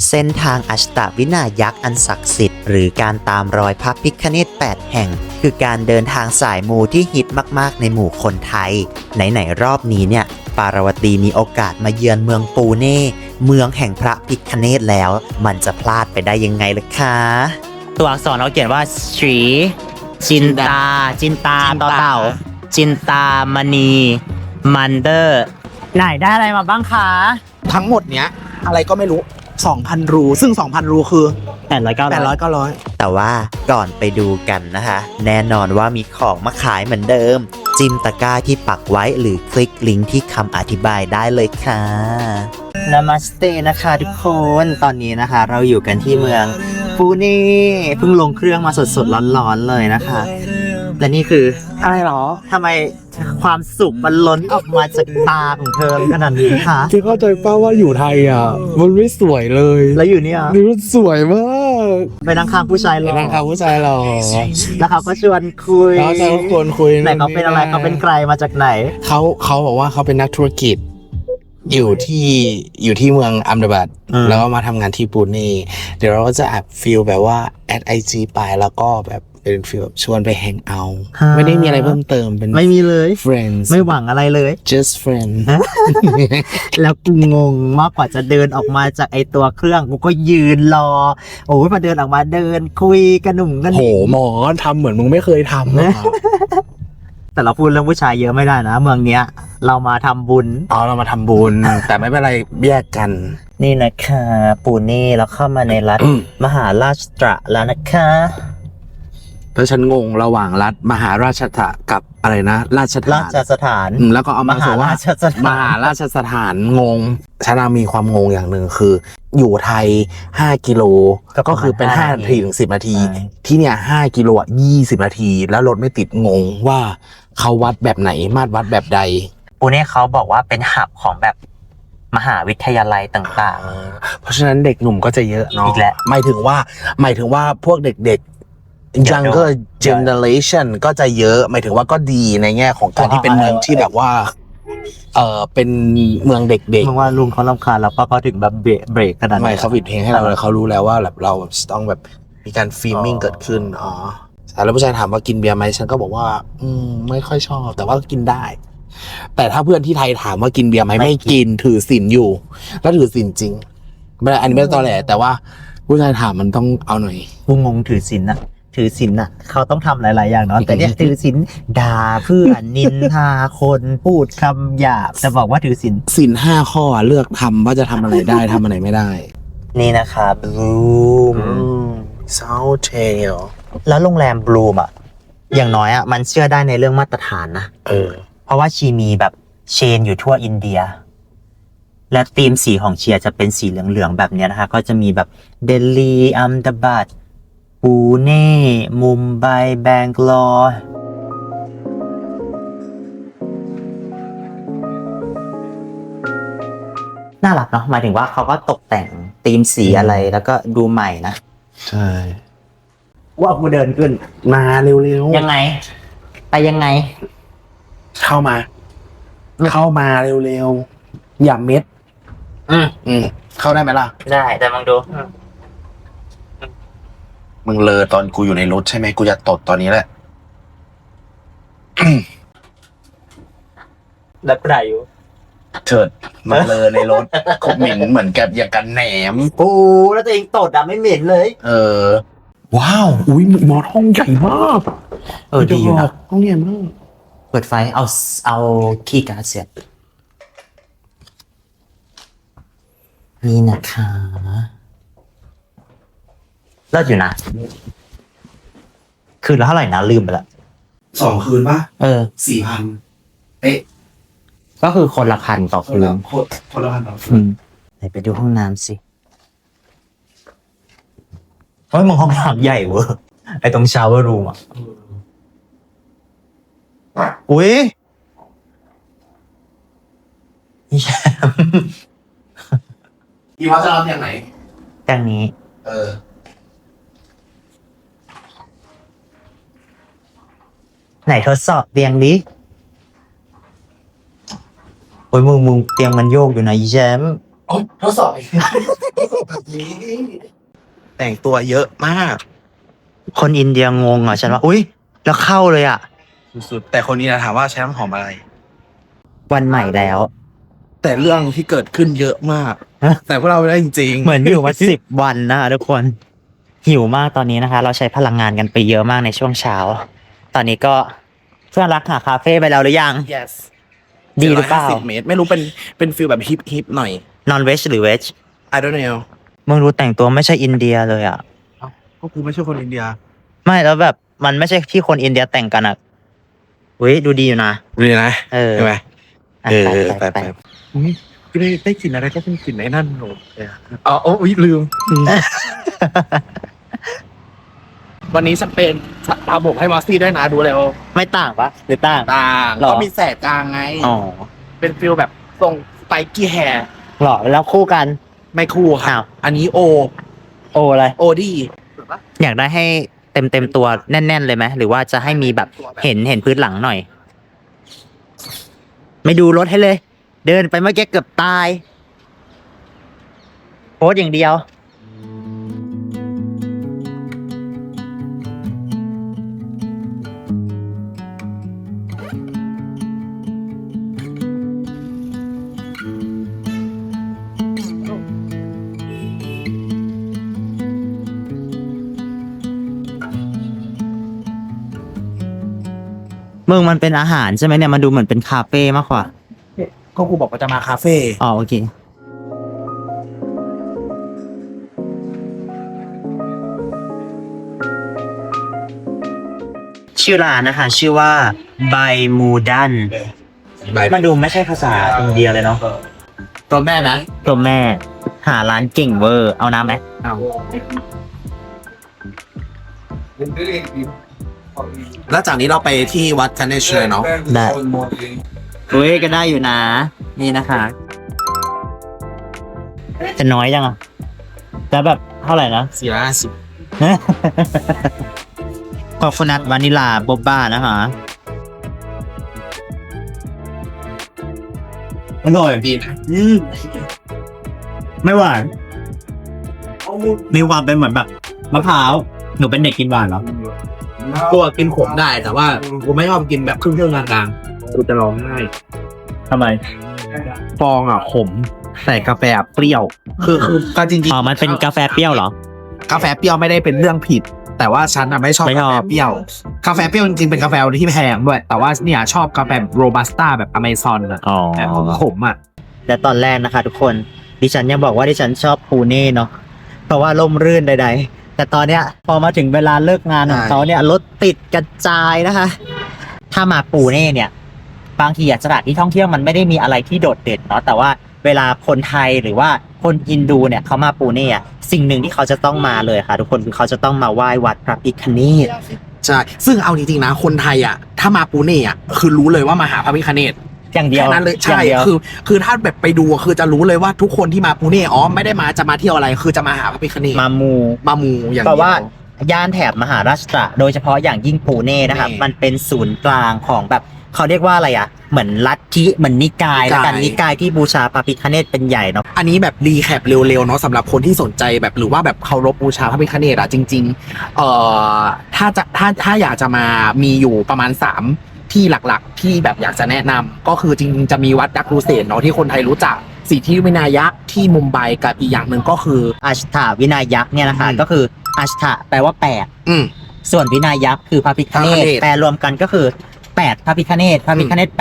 เส้นทางอัชตวินายักษ์อันศักดิ์สิทธิ์หรือการตามรอยพระพิฆเนศ8 แห่งคือการเดินทางสายมูที่ฮิตมากๆในหมู่คนไทยไหนๆรอบนี้เนี่ยปารวตีมีโอกาสมาเยือนเมืองปูเน่เมืองแห่งพระพิฆเนศแล้วมันจะพลาดไปได้ยังไงล่ะคะตัวอักษรเราเขียนว่าสีจินตาต่อเต่าจินตามณีมันเดอร์ไหนได้อะไรมาบ้างคะ ทั้งหมดเนี้ยอะไรก็ไม่รู้ 2,000 รูซึ่ง 2,000 รูคือ800-900แต่ว่าก่อนไปดูกันนะคะแน่นอนว่ามีของมาขายเหมือนเดิมจิ้มตะกร้าที่ปักไว้หรือคลิกลิงก์ที่คำอธิบายได้เลยค่ะนามัสเตนะคะทุกคนตอนนี้นะคะเราอยู่กันที่เมืองปูเน่เพิ่งลงเครื่องมาสดๆร้อนๆเลยนะคะและนี่คืออะไรหรอทำไมความสุขมันล้นออกมาจากตาของเธอขนาดนี้คะ ที่เข้าใจป้าว่าอยู่ไทยอ่ะมันไม่สวยเลย แล้วอยู่นี่อ่ะ นี่มันสวยมาก ไปนั่งข้างผู้ชายหรอ นั่งค่ะผู้ชายเรา แล้วเขาก็ชวนคุย แล้วจะชวนคุย ไหนเขาเป็นอะไรเขาเป็นใครมาจากไหน เขาบอกว่าเขาเป็นนักธุรกิจอยู่ที่เมืองอัมดาบัดแล้วก็มาทำงานที่ปูเน่เดี๋ยวเราก็จะแอบฟีลแบบว่าแอดไอจีไปแล้วก็แบบเป็นฟีลชวนไปแฮงเอาท์ ฮะ ไม่ได้มีอะไรเพิ่มเติมเป็น ไม่มีเลย friends ไม่หวังอะไรเลย just friend แล้วกูงงมากกว่าจะเดินออกมาจากไอตัวเครื่องกูก็ยืนรอ โอ้ยพอเดินออกมาเดินคุยกันหนุ่มกัน โหหมอทำเหมือนมึงไม่เคยทำนะ แต่เราพูดเรื่องผู้ชายเยอะไม่ได้นะ เมืองเนี้ย เรามาทำบุญ เอาเรามาทำบุญ แต่ไม่เป็นไรแยกกัน นี่นะคะปูเน่เราเข้ามาในรัฐมหาราชตระแล้วนะคะ แล้วฉันงงระหว่างรัฐมหาราชทะกับอะไรนะ ราช รา ฐาน ชสถาน แล้วก็เอามาส่งว่าม หาราชสถาน มหาราชสถานงงฉันมีความงงอย่างหนึ่งคือ อยู่ไทย5 กิโลก็คือเป็น5 นาทีถึง10 นาที ที่เนี่ย5 กิโล20 นาที แล้วรถไม่ติดงงว่าเขาวัดแบบไหนมาตรวัดแบบใด ปูเน่เขาบอกว่าเป็นหับของแบบมหาวิทยาลัยต่าง เพราะฉะนั้นเด็กหนุ่มก็จะเยอะเนาะ อีกแล้ว หมายถึงว่าพวกเด็กๆ younger generation ก็จะเยอะหมายถึงว่าก็ดีในแง่ของการที่เป็นเมืองที่แบบว่าเป็นเมืองเด็ก ๆมึงว่าลุงเขารำคาญแล้วเขาถึงแบบเบรกขนาด ๆ นั้น ไม่เขาปิดเพลงให้เราเลยเขารู้แล้วว่าแบบเราแบบต้องแบบมีการฟิล์มมิ่งเกิดขึ้นอ๋อแล้วผู้ชายถามว่ากินเบียร์ไหมฉันก็บอกว่าไม่ค่อยชอบแต่ว่ากินได้ แต่ถ้าเพื่อนที่ไทยถามว่ากินเบียร์ไหมไม่กินถือศีลอยู่ แล้วถือศีลจริงไม่อันนี้ไม่ตอแหลแต่ว่าผู้ชายถามมันต้องเอาหน่อย กูงงถือศีลน่ะเขาต้องทำหลายๆอย่างเนาะแต่เนี่ยถือศีลด่าเพื่อนนินทาคนพูดคำหยาบแต่บอกว่าถือศีล ศีล5 ข้อเลือกทำว่าจะทำอะไรได้ทำอะไรไม่ได้ นี่นะคะบลูม South Tail แล้วโรงแรมบลูมอ่ะอย่างน้อยอ่ะมันเชื่อได้ในเรื่องมาตรฐานนะเพราะว่าชีมีแบบเชนอยู่ทั่วอินเดีย และธีมสีของเชียร์จะเป็นสีเหลืองๆแบบเนี้ยนะคะก็จะมีแบบเดลีอัมดาบัดปูเน่มุมไบแบงกลอร์น่ารักเนาะหมายถึงว่าเขาก็ตกแต่งธีมสีอะไรแล้วก็ดูใหม่นะ ใช่ ว่ากูเดินขึ้น มาเร็วๆ ยังไง ไปยังไง เข้ามาเร็วๆอย่าเม็ดเข้าได้ไหมล่ะ ได้แต่มึงดู มึงเลอตอนกูอยู่ในรถใช่ไหมกูจะตดตอนนี้แหละ แล้วกูได้อยู่ เถิดมาเลอในรถคงเหม็นเหมือนกับอย่างกันแหนม ปูแล้วตัวเองตดอ่ะไม่เหม็นเลย ว้าวอุ้ยหมอห้องใหญ่มาก ดีอยู่นะ ห้องใหญ่มาก เปิดไฟเอาคีย์การ์ดเสียบนี่นะคะเลิศอยู่นะ คืนละเท่าไหร่นะลืมไปละ 2 คืนปะ 4,000เอ๊ะ ก็คือคนละพันต่อคืน คนละพันต่อคืน ไหนไปดูห้องน้ำสิเฮ้ยมึงห้องน้ำใหญ่เวอร์ไอตรงชาวเวอร์รูมอ่ะ อุ๊ยแชมป์ อีว่าจะรับอย่างไหน แต่งนี้ ไหนทดสอบเตียงดิโอ้ยมึงเตียงมันโยกอยู่นะอีแชมป์ ทดสอบแบบนี้ แต่งตัวเยอะมาก คนอินเดียงงอ่ะฉันว่าอุ๊ยแล้วเข้าเลยอ่ะ สุดๆแต่คนนี้นะถามว่าใช้น้ำหอมอะไร วันใหม่แล้ว แต่เรื่องที่เกิดขึ้นเยอะมาก ฮะ แต่พวกเราไม่ได้จริงๆ เหมือนอยู่มา10 วันนะคะทุกคนหิวมากตอนนี้นะคะ เราใช้พลังงานกันไปเยอะมากในช่วงเช้า ตอนนี้ก็เพื่อนรักหาคาเฟ่ไปแล้วหรือยัง yes ดีหรือเปล่า 750 เมตร ไม่รู้เป็นฟิลแบบฮิปหน่อย นอนเวจหรือเวจ I don't know มึงรู้แต่งตัวไม่ใช่อินเดียเลยอ่ะ ก็กูไม่ใช่คนอินเดีย ไม่แล้วแบบมันไม่ใช่ที่คนอินเดียแต่งกันอ่ะอุ้ยดูดีอยู่นะ ดีนะ เออ ใช่ไหม อ่ะ ไปอุ๊ยได้กลิ่นอะไรก็เป็นกลิ่นไอ้นั่นหนูอ๋อโอ้ยลืม วันนี้ฉันเป็นตาบกให้มอสซี่ด้วยนะดูเลย ไม่ต่างปะหรือต่าง ต่าง หรอ ก็มีแสกกลางไง อ๋อ เป็นฟิลแบบทรงสไปกี้แฮร์ หรอแล้วคู่กัน ไม่คู่ค อ้า รั ว บ อันนี้โอ โออะไร โอดี อยากได้ให้เต็มตัวแน่นๆเลยไหมหรือว่าจะให้มีแบบเห็นพื้นหลังหน่อย ไม่ดูรถให้เลย เดินไปเมื่อกี้เกือบตายโพสต์อย่างเดียว มึงมันเป็นอาหารใช่ไหมเนี่ยมันดูเหมือนเป็นคาเฟ่มากกว่า ก็กูบอกว่าจะมาคาเฟ่ อ๋อโอเค ชื่อร้านนะคะ ชื่อว่าไบมูดันมันดูไม่ใช่ภาษาอินเดียเลยเนาะ ตัวแม่นะ ตัวแม่หาร้านเก่งเวอร์ เอาน้ำไหม เอาแล้วจากนี้เราไปที่วัดคันเนชเลยเนาะ ได้เฮ้ยก็ได้อยู่นะ นี่นะคะจะน้อยยังอ่ะแล้วแบบเท่าไหร่นะ 450 คอฟนัทวานิลาบบบ้านะคะอร่อย ดีนะ ไม่หวานมีความเป็นเหมือนแบบมะพร้าวหนูเป็นเด็กกินหวานเหรอ ตัวกินขมได้แต่ว่ากูไม่ชอบกินแบบครึ่งกลางๆกูจะร้องไห้ ทำไม ฟองอ่ะขมแต่กาแฟเปรี้ยว คือก็จริง อ๋อมันเป็นกาแฟเปรี้ยวเหรอ กาแฟเปรี้ยวไม่ได้เป็นเรื่องผิด แต่ว่าฉันอ่ะไม่ชอบ ไม่ช กา อบ แฟเปรี้ยว กาแฟเปรี้ยวจริงๆเป็นกาแฟที่แพงด้วย แต่ว่าเนี่ยชอบกาแฟโรบัสต้าแบบอเมซอนอ่ะ อ๋อ แบบขมอ่ะ และตอนแรกนะคะทุกคนดิฉันยังบอกว่าดิฉันชอบปูเน่เนาะเพราะว่าร่มรื่นใดๆ แต่ตอนเนี้ยพอมาถึงเวลาเลิกงานของเขาเนี่ยรถติดกระจายนะคะ ถ้ามาปูเน่เนี่ยบางทีสถานที่ท่องเที่ยวมันไม่ได้มีอะไรที่โดดเด่นเนาะแต่ว่าเวลาคนไทยหรือว่าคนอินดูเนี่ยเขามาปูเน่อะสิ่งหนึ่งที่เขาจะต้องมาเลยค่ะ ทุกคนคือเขาจะต้องมาไหว้วัดพระพิฆเนศ ใช่ ซึ่งเอาจริงๆนะ คนไทยอ่ะ ถ้ามาปูเน่อ่ะ คือรู้เลยว่ามาหาพระพิฆเนศ อย่างเดียว แค่นั้นเลย อ ใช่ ย่างเดียว คือถ้าแบบไปดูคือจะรู้เลยว่าทุกคนที่มาปูเน่อ๋อไม่ได้มาจะมาเที่ยวอะไร คือจะมาหาพระพิฆเนศ มามู มามูอย่าง เพ เดี ราะว่า ยว ย่านแถบมหาราชตระโดยเฉพาะอย่างยิ่งปูเน่นะครับ นี่ มันเป็นศูนย์กลางของแบบเขาเรียกว่าอะไรอ่ะ เหมือนลัทธิเหมือนนิกายแล้วกันนิกายที่บูชาพระพิฆเนศเป็นใหญ่เนาะ อันนี้แบบรีแคปเร็วๆเนาะสำหรับคนที่สนใจแบบหรือว่าแบบเคารพบูชาพระพิฆเนศอะจริงๆถ้าอยากจะมามีอยู่ประมาณ3ที่หลักๆ ที่แบบอยากจะแนะนำก็คือจริงๆจะมีวัดดักรูเซนเนาะที่คนไทยรู้จักสิทธิวินายักษ์ที่มุมไบกับอีกอย่างหนึ่งก็คือ อัชถาวินายักษ์เนี่ยนะคะก็คืออัชถะแปลว่า8 อืม ส่วนวินายักษ์คือพระพิฆเน พระพิฆ ศ เนศ แปลรวมกันก็คือ8พระพิฆเนศ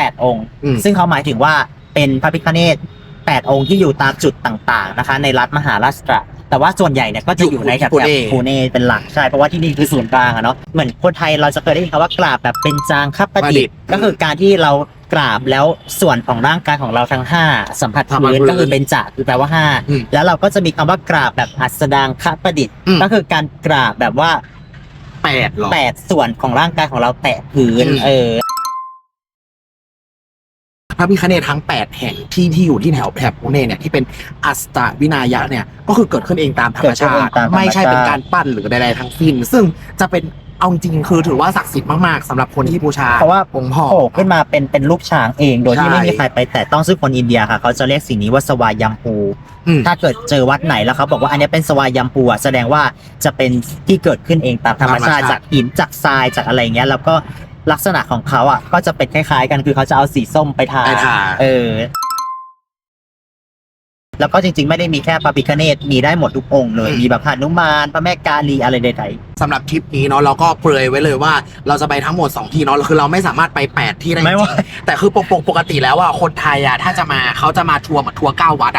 8 องค์ อืม ซึ่งเขาหมายถึงว่าเป็นพระพิฆเนศ8 องค์ที่อยู่ตามจุดต่างๆนะคะ ในรัฐมหาราชตระแต่ว่าส่วนใหญ่เนี่ยก็จะอยู่ในแถบปูเน่เป็นหลักใช่เพราะว่าที่นี่คือศูนย์กลางอะเนาะเหมือนคนไทยเราจะเคยได้ยินคำว่ากราบแบบเป็นจางคับประดิษฐ์ก็คือการที่เรากราบแล้วส่วนของร่างกายของเราทั้ง5สัมผัสพื้นก็คือเป็นจะคือแปลว่า5แล้วเราก็จะมีคำว่ากราบแบบอัสดางคับประดิษฐ์ก็คือการกราบแบบว่า 8หรอ 8 ส่วนของร่างกายของเราแตะพื้น พระพิฆเนศทั้ง8แห่งที่อยู่ที่แถบปูเน่เนี่ยที่เป็นอัสตวินายักษ์เนี่ยก็คือเกิดขึ้นเองตามธรรมชาติไม่ใช่เป็นการปั้นหรือใดๆทั้งสิ้นซึ่งจะเป็น เอาจริงๆคือถือว่าศักดิ์สิทธิ์มากๆสำหรับคนที่บูชา เพราะว่า องค์พ่อ โผล่ขึ้นมาเป็นรูปช้างเองโดยที่ ใช่ ไม่มีใครไปแตะต้องซึ่งคนอินเดียค่ะเขาจะเรียกสิ่งนี้ว่าสวายัมปู อืม ถ้าเกิดเจอวัดไหนแล้วเขาบอกว่าอันนี้เป็นสวายัมปูแสดงว่าจะเป็นที่เกิดขึ้นเองตามธรรมชาติจากหินจากทรายจากอะไรเงี้ยแล้วก็ลักษณะของเขาก็จะเป็นคล้ายๆกันคือเขาจะเอาสีส้มไปทา ไปทา แล้วก็จริงๆไม่ได้มีแค่พระพิฆเนศมีได้หมดทุกองค์เลยมีแบบหนุมานพระแม่กาลีอะไรใด สำหรับทริปนี้เนาะเราก็เปรยไว้เลยว่าเราจะไปทั้งหมด2ที่เนาะคือเราไม่สามารถไป8ที่ได้ ไม่ว่า จริงๆแต่คือปกติแล้วคนไทยถ้าจะมาเขาจะมาทัวร์เหมือนทัวร์9วัด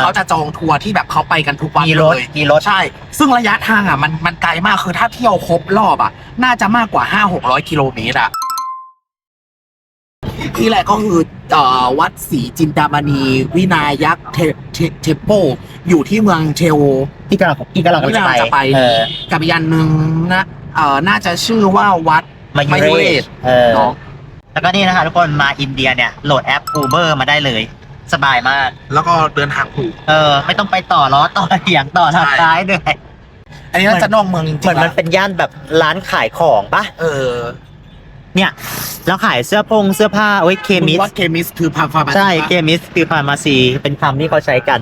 เขาจะจองทัวร์ที่แบบเขาไปกันทุกวัน มี เล รถ ย มีรถ ใช่ ซึ่งระยะทางมันไกลมากคือถ้าเที่ยวครบรอบน่าจะมากกว่า 500-600 กิโลเมตรที่แรกก็คือวัดศรีจินดามณีวินายักษ์เทมโปอยู่ที่เมืองเชโอ ที่กำลังจะไป กับอีกอันหนึ่งนะน่าจะชื่อว่าวัด มายุเรศ เนาะ แล้วก็นี่นะคะทุกคนมาอินเดียเนี่ยโหลดแอป Uber มาได้เลย สบายมาก แล้วก็เดินทางถูก ไม่ต้องไปต่อล้อต่อเถียงต่อทางซ้ายด้วย อันนี้น่าจะนอกเมืองจริงๆ เหมือนมันเป็นย่านแบบร้านขายของปะ เนี่ยแล้วขายเสื้อผ้าเคมิส ว่าเคมิสคือพาฟาร์มา ใช่เคมิสคือฟาร์มาซีเป็นคำที่เขาใช้กัน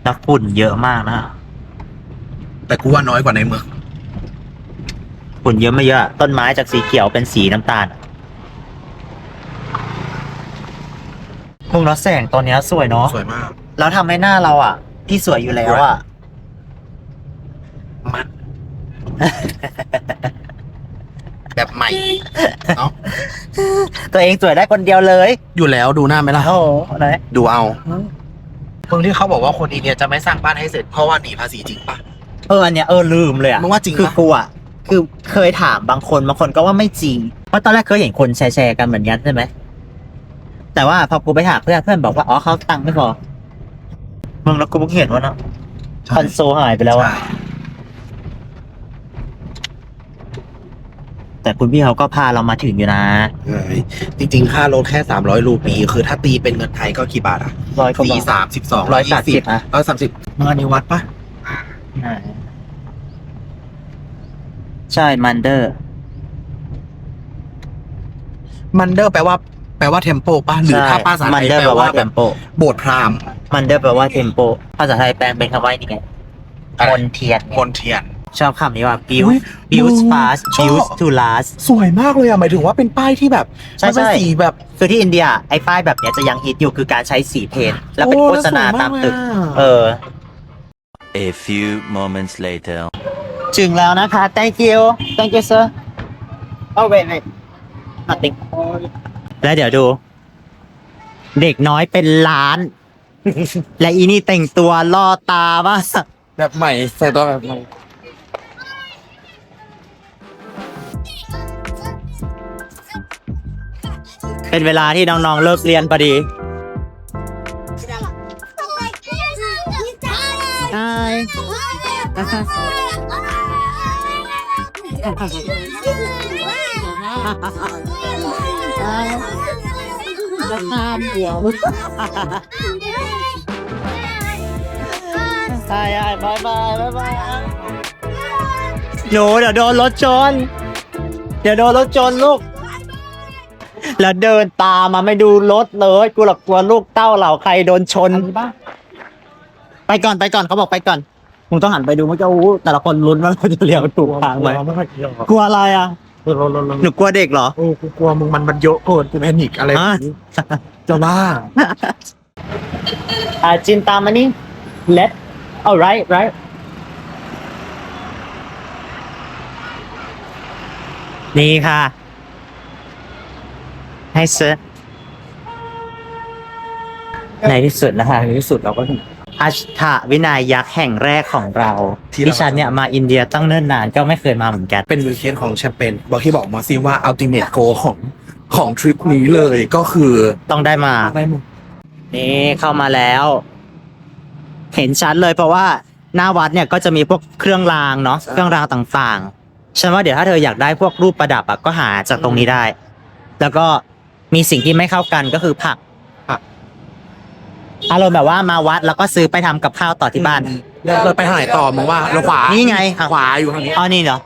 แล้วฝุ่นเยอะมากนะ แต่กูว่าน้อยกว่าในเมือง ฝุ่นเยอะไม่เยอะ ต้นไม้จากสีเขียวเป็นสีน้ำตาลมุมล้อแสงตอนเนี้ยสวยเนาะ สวยมาก แล้วทำให้หน้าเราที่สวยอยู่แล้วมัน แบบใหม่เนาะ ตัวเองสวยได้คนเดียวเลย อยู่แล้วดูหน้าไหมล่ะ โอ้โหไหน ดูเอาเพิ่งที่เขาบอกว่าคนอินเดียจะไม่สร้างบ้านให้เสร็จเพราะว่าหนีภาษีจริงปะ อันเนี้ยลืมเลย มึงว่าจริงปะ คือกูคือเคยถามบางคนก็ว่าไม่จริงเพราะตอนแรกเคยเห็นคนแชร์กันเหมือนกันใช่ไหมแต่ว่าพอกูไปถามเพื่อนบอกว่าเขาตังค์ไม่พอมึงแล้วกูเพิ่งเห็นว่าคอนโซลหายไปแล้วแต่คุณพี่เขาก็พาเรามาถึงอยู่นะ จริงๆค่ารถแค่300 รูปีคือถ้าตีเป็นเงินไทยก็กี่บาท100 กว่าบาท 32 130 130มาในวัดปะ ใช่มันเดอร์ มันเดอร์แปลว่าเทมโปป่ะหรือถ้าภาษาไท มัน ย เดอร์ แป แป ล ล ว่า ว่า แบ เท บ มโป โบสถ์พราหมณ์ มันเดอร์แปลว่าเทมโปภาษาไทยแปลเป็นคำว่านี่ไง อะไร มนเทียน มนเทียน ชอบคำนี้ว่า อุ๊ย build fast ชอบ build to last สวยมากเลยหมายถึงว่าเป็นป้ายที่แบบ ใช่ มันเป็นสีแบบ คือที่อินเดียไอ้ป้ายแบบเนี้ยจะยังฮิตอยู่คือการใช้สีเพนท์แล้วเป็นโฆษณาตามตึก A few moments later. ถึงแล้วนะคะ thank you sir oh wait nothing แล้วเดี๋ยวดู เด็กน้อยเป็นล้าน และอีนี่แต่งตัวล่อตามาก แบบใหม่ใส่ตัวแบบใหม่ เป็นเวลาที่น้องๆเลิกเรียนพอดีใช่บายบายหนูเดี๋ยวโดนรถชนลูก แล้วเดินตามมาไม่ดูรถเลยกูหลับกลัวลูกเต้าเหล่าใครโดนชนไปก่อนเขาบอกไปก่อนมึงต้องหันไปดูมันจะแต่ละคนลุ้นว่าเขาจะเลี้ยวถูกทางไหมกลัวอะไรหนูกลัวเด็กเหรอ กูกลัวมึงมันเยอะเกินกูแพนิคอะไรจะบ้า จินตามมานี่ let alright right นี่ค่ะให้เซอร์ในที่สุดนะคะในที่สุดเราก็ถึงอัชฐวินายักษ์แห่งแรกของเราดิฉันเนี่ยมาอินเดียตั้งเนิ่นนานก็ไม่เคยมาเหมือนกัน เป็นวิเคสของแชมเปญบอกมาซิว่าอัลติเมทโกของ ของทริปนี้เลยก็คือ ต้องได้มา ได้หมด นี่เข้ามาแล้ว เห็นชัดเลยเพราะว่าหน้าวัดเนี่ยก็จะมีพวกเครื่องรางเนาะเครื่องรางต่างๆฉันว่าเดี๋ยวถ้าเธออยากได้พวกรูปประดับอะก็หาจากตรงนี้ได้ แล้วก็มีสิ่งที่ไม่เข้ากันก็คือผักอารมณ์แบบว่ามาวัดแล้วก็ซื้อไปทำกับข้าวต่อที่บ้าน เราไปทางไหนต่อมึงว่าเราขวา นี่ไง ขวาอยู่ทางนี้ อ๋อนี่เหรอ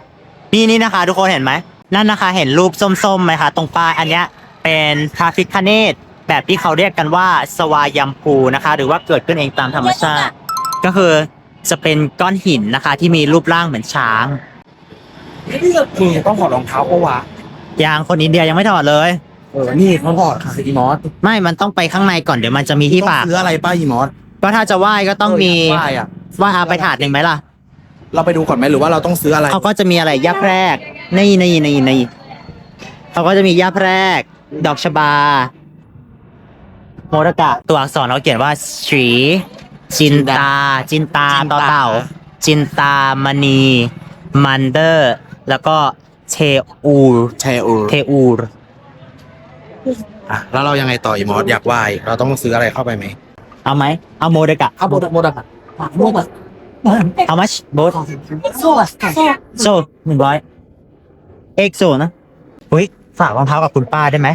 นี่นะคะ ทุกคนเห็นไหมนั่นนะคะ เห็นรูปส้มๆไหมคะตรงป้ายอันเนี้ยเป็นพระพิฆเนศแบบที่เขาเรียกกันว่าสวายัมพูนะคะ หรือว่าเกิดขึ้นเองตามธรรมชาติ ก็คือจะเป็นก้อนหินนะคะ ที่มีรูปร่างเหมือนช้าง มึงต้องถอดรองเท้าปะวะ ยางคนอินเดียยังไม่ถอดเลย นี่เขาถอดค่ะอีมอส ไม่มันต้องไปข้างในก่อนเดี๋ยวมันจะมีที่ฝาก ซื้ออะไรป้าอีมอส ก็ถ้าจะไหว้ก็ต้องมี ไหว้อะ ไหว้เอาไปถาดหนึ่งไหมล่ะ เราไปดูก่อนไหมหรือว่าเราต้องซื้ออะไร เขาก็จะมีอะไรยับแรกนี่เขาก็จะมียับแรก ดอกชบา โมรกะ ตัวอักษรเขาเขียนว่าสีจินตาต่อเต่า จินตามณีมันเดอร์ แล้วก็เทอูร แชร์อู เทอูร อ่ะแล้วเรายังไงต่ออีมอสอยากไหว้เราต้องซื้ออะไรเข้าไปไหม เอาไหม เอาโมรกะ เอาโมดอะ How much both โซ่100เอกโซนะอุ้ยฝากรองเท้ากับคุณป้าได้ไหม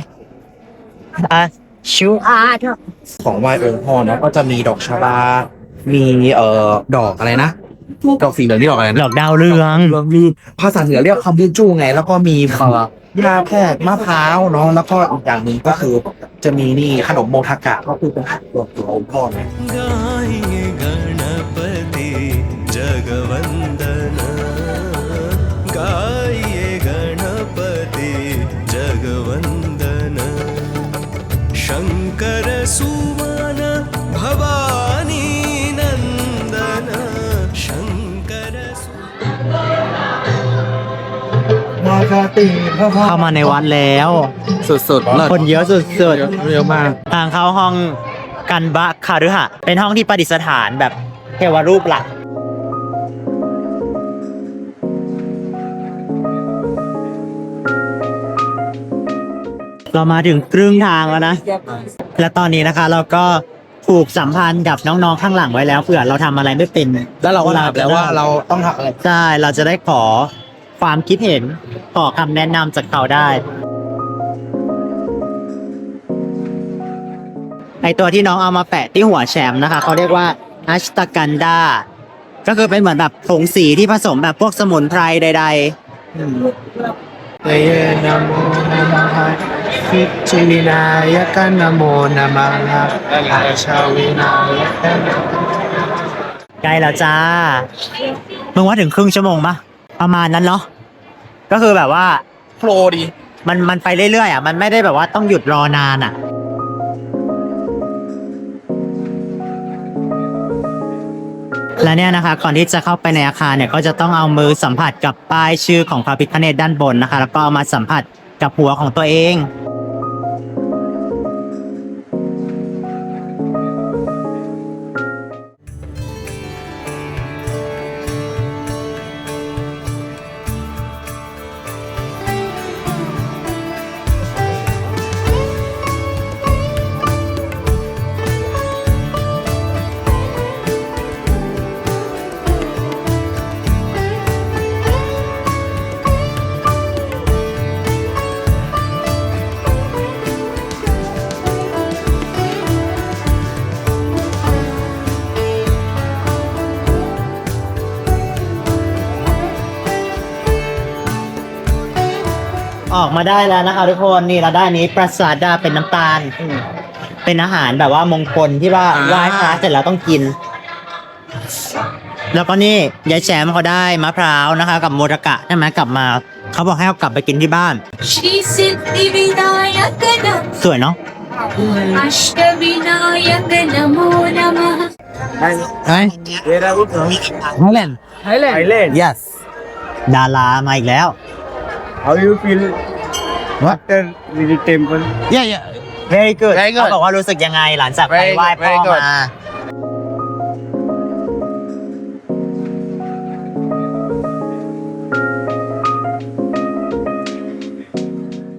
ชู ของไหว้องค์พ่อเนาะก็จะมีดอกชบา มีดอกอะไรนะดอกสีเหลืองนี่ดอกอะไร ด นะ อกดาวเรือง มีภาษาเหนือเรียกคำบูจูไง แล้วก็มียาแพรกมะพร้าวเนาะแล้วก็อีกอย่างหนึ่งก็คือจะมีนี่ขนมโมทากะก็คือเป็นตัวองค์พ่อไง गाएंगे गणपति जगवंदन गाइए गणपति जगवंदन शंकर सुवन भवानी नंदन शंकर เข้ามาในวัดแล้ว สุดๆเลิศ คนเยอะสุด เยอะมาก ๆทางเข้าห้องกันบะคารุหะ เป็นห้องที่ประดิษฐานแบบเทวรูปหลัก เรามาถึงครึ่งทางแล้วนะ และตอนนี้นะคะ เราก็ผูกสัมพันธ์กับน้องๆข้างหลังไว้แล้วเผื่อเราทำอะไรไม่เป็น แล้วเราก็ถามแล้วว่าเราต้องทำอะไร ใช่ เราจะได้ขอความคิดเห็น ขอคำแนะนำจากเขาได้ ไอตัวที่น้องเอามาแปะที่หัวแชมป์นะคะเขาเรียกว่าอัชตากันดา ก็คือเป็นเหมือนแบบผงสีที่ผสมแบบพวกสมุนไพรใด เยนะโมนะมะคิจิวินายกะนะโมนะมะอาชาวินายกะ ๆ ใกล้แล้วจ้า มึงว่าถึงครึ่งชั่วโมงปะประมาณนั้นเนาะ ก็คือแบบว่า โปรดี มันไปเรื่อยๆอ่ะ มันไม่ได้แบบว่าต้องหยุดรอนานอ่ะ และเนี่ยนะคะ ก่อนที่จะเข้าไปในอาคารเนี่ยก็จะต้องเอามือสัมผัสกับป้ายชื่อของพระพิฆเนศด้านบนนะคะ แล้วก็เอามาสัมผัสกับหัวของตัวเอง ออกมาได้แล้วนะคะทุกคนนี่เราได้อันนี้ปราสาทดาเป็นน้ำตาล เป็นอาหารแบบว่ามงคลที่ว่าไหว้พระเสร็จแล้วต้องกิน แล้วก็นี่ยายแชมป์เขาได้มะพร้าวนะคะ กับโมรกะใช่ไหมกลับมา เขาบอกให้เอากลับไปกินที่บ้าน श्री सिद्धिविनायक नमः สวยเนาะ अष्टविनायक नमो नमः ไทยแลนด์ Thailand yes ดารามาอีกแล้ว How you feel after the temple yeah yeah very good Very good เขาบอกว่ารู้สึกยังไงหลังจากไป Very ไหว้พ่อ very good มา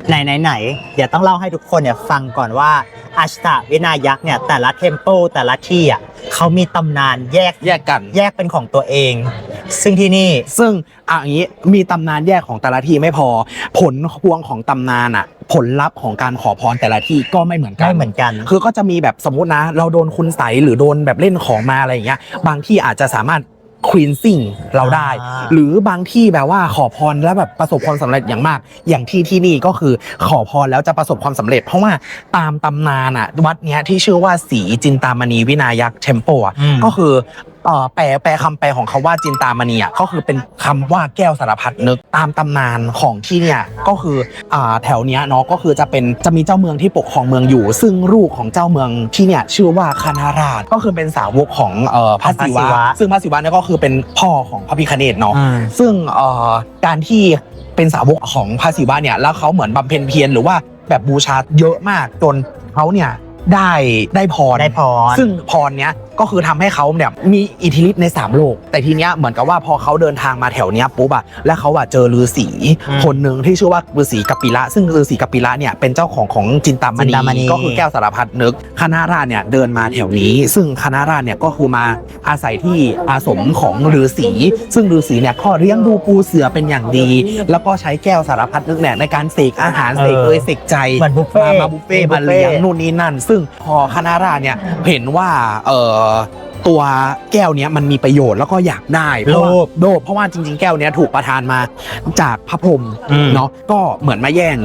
ไหนเดี๋ยวต้องเล่าให้ทุกคนเนี่ยฟังก่อนว่าอัชตวินายักษ์เนี่ยแต่ละเทมเพิลแต่ละที่อ่ะเขามีตำนานแยก กัน เป็นของตัวเอง ซึ่งที่นี่ ซึ่งอย่างนี้มีตำนานแยกของแต่ละที่ไม่พอ ผลพวงของตำนานผลลัพธ์ของการขอพรแต่ละที่ก็ไม่เหมือนกัน ไม่เหมือนกัน คือก็จะมีแบบสมมุตินะ เราโดนคุณไสยหรือโดนแบบเล่นของมาอะไรอย่างเงี้ยบางที่อาจจะสามารถคลีนซิ่งเราได้ หรือบางที่แบบว่าขอพรแล้วแบบประสบความสำเร็จอย่างมาก อย่างที่นี่ก็คือขอพรแล้วจะประสบความสำเร็จ เพราะว่าตามตำนานวัดเนี้ยที่ชื่อว่าศรีจินตามณีวินายักษ์เทมเพิลก็คือแปลคำแปลของคำว่าจินตามณีก็คือเป็นคำว่าแก้วสารพัดนึกตามตำนานของที่เนี่ยก็คือแถวเนี้ยเนาะก็คือจะมีเจ้าเมืองที่ปกครองเมืองอยู่ ซึ่งลูกของเจ้าเมืองที่เนี่ยชื่อว่าคณราชก็คือเป็นสาวกของพระศิวะซึ่งพระศิวะเนี่ยก็คือเป็นพ่อของพระพิฆเนศเนาะซึ่งการที่เป็นสาวกของพระศิวะเนี่ยแล้วเขาเหมือนบำเพ็ญเพียรหรือว่าแบบบูชาเยอะมากจนเขาเนี่ยได้พร ซึ่งพรเนี้ยก็คือทำให้เขาเนี่ยมีอิทธิฤทธิ์ใน3โลกแต่ทีเนี้ยเหมือนกับว่าพอเขาเดินทางมาแถวเนี้ยปุ๊บแล้วเขาเจอฤาษีคนหนึ่งที่ชื่อว่าฤาษีกัปปิละซึ่งฤาษีกัปปิละเนี่ยเป็นเจ้าของจินตามณีก็คือแก้วสารพัดนึกคณราชเนี่ยเดินมาแถวนี้ซึ่งคณราชเนี่ยก็คือมาอาศัยที่อาสมของฤาษีซึ่งฤาษีเนี่ยก็เลี้ยงดูปูเสือเป็นอย่างดี แล้วก็ใช้แก้วสารพัดนึกเนี่ยในการเสกอาหารเสกเสกใจ เหมือนบุฟเฟ่ มาบุฟเฟ่มาเลี้ยงนู่นนี่นั่นซึ่งพอคณราชเนี่ยเห็นว่าตัวแก้วเนี้ยมันมีประโยชน์แล้วก็อยากได้เพราะว่าจริงๆแก้วเนี้ยถูกประทานมาจากพระพรหมเนาะก็เหมือนมาแย่ง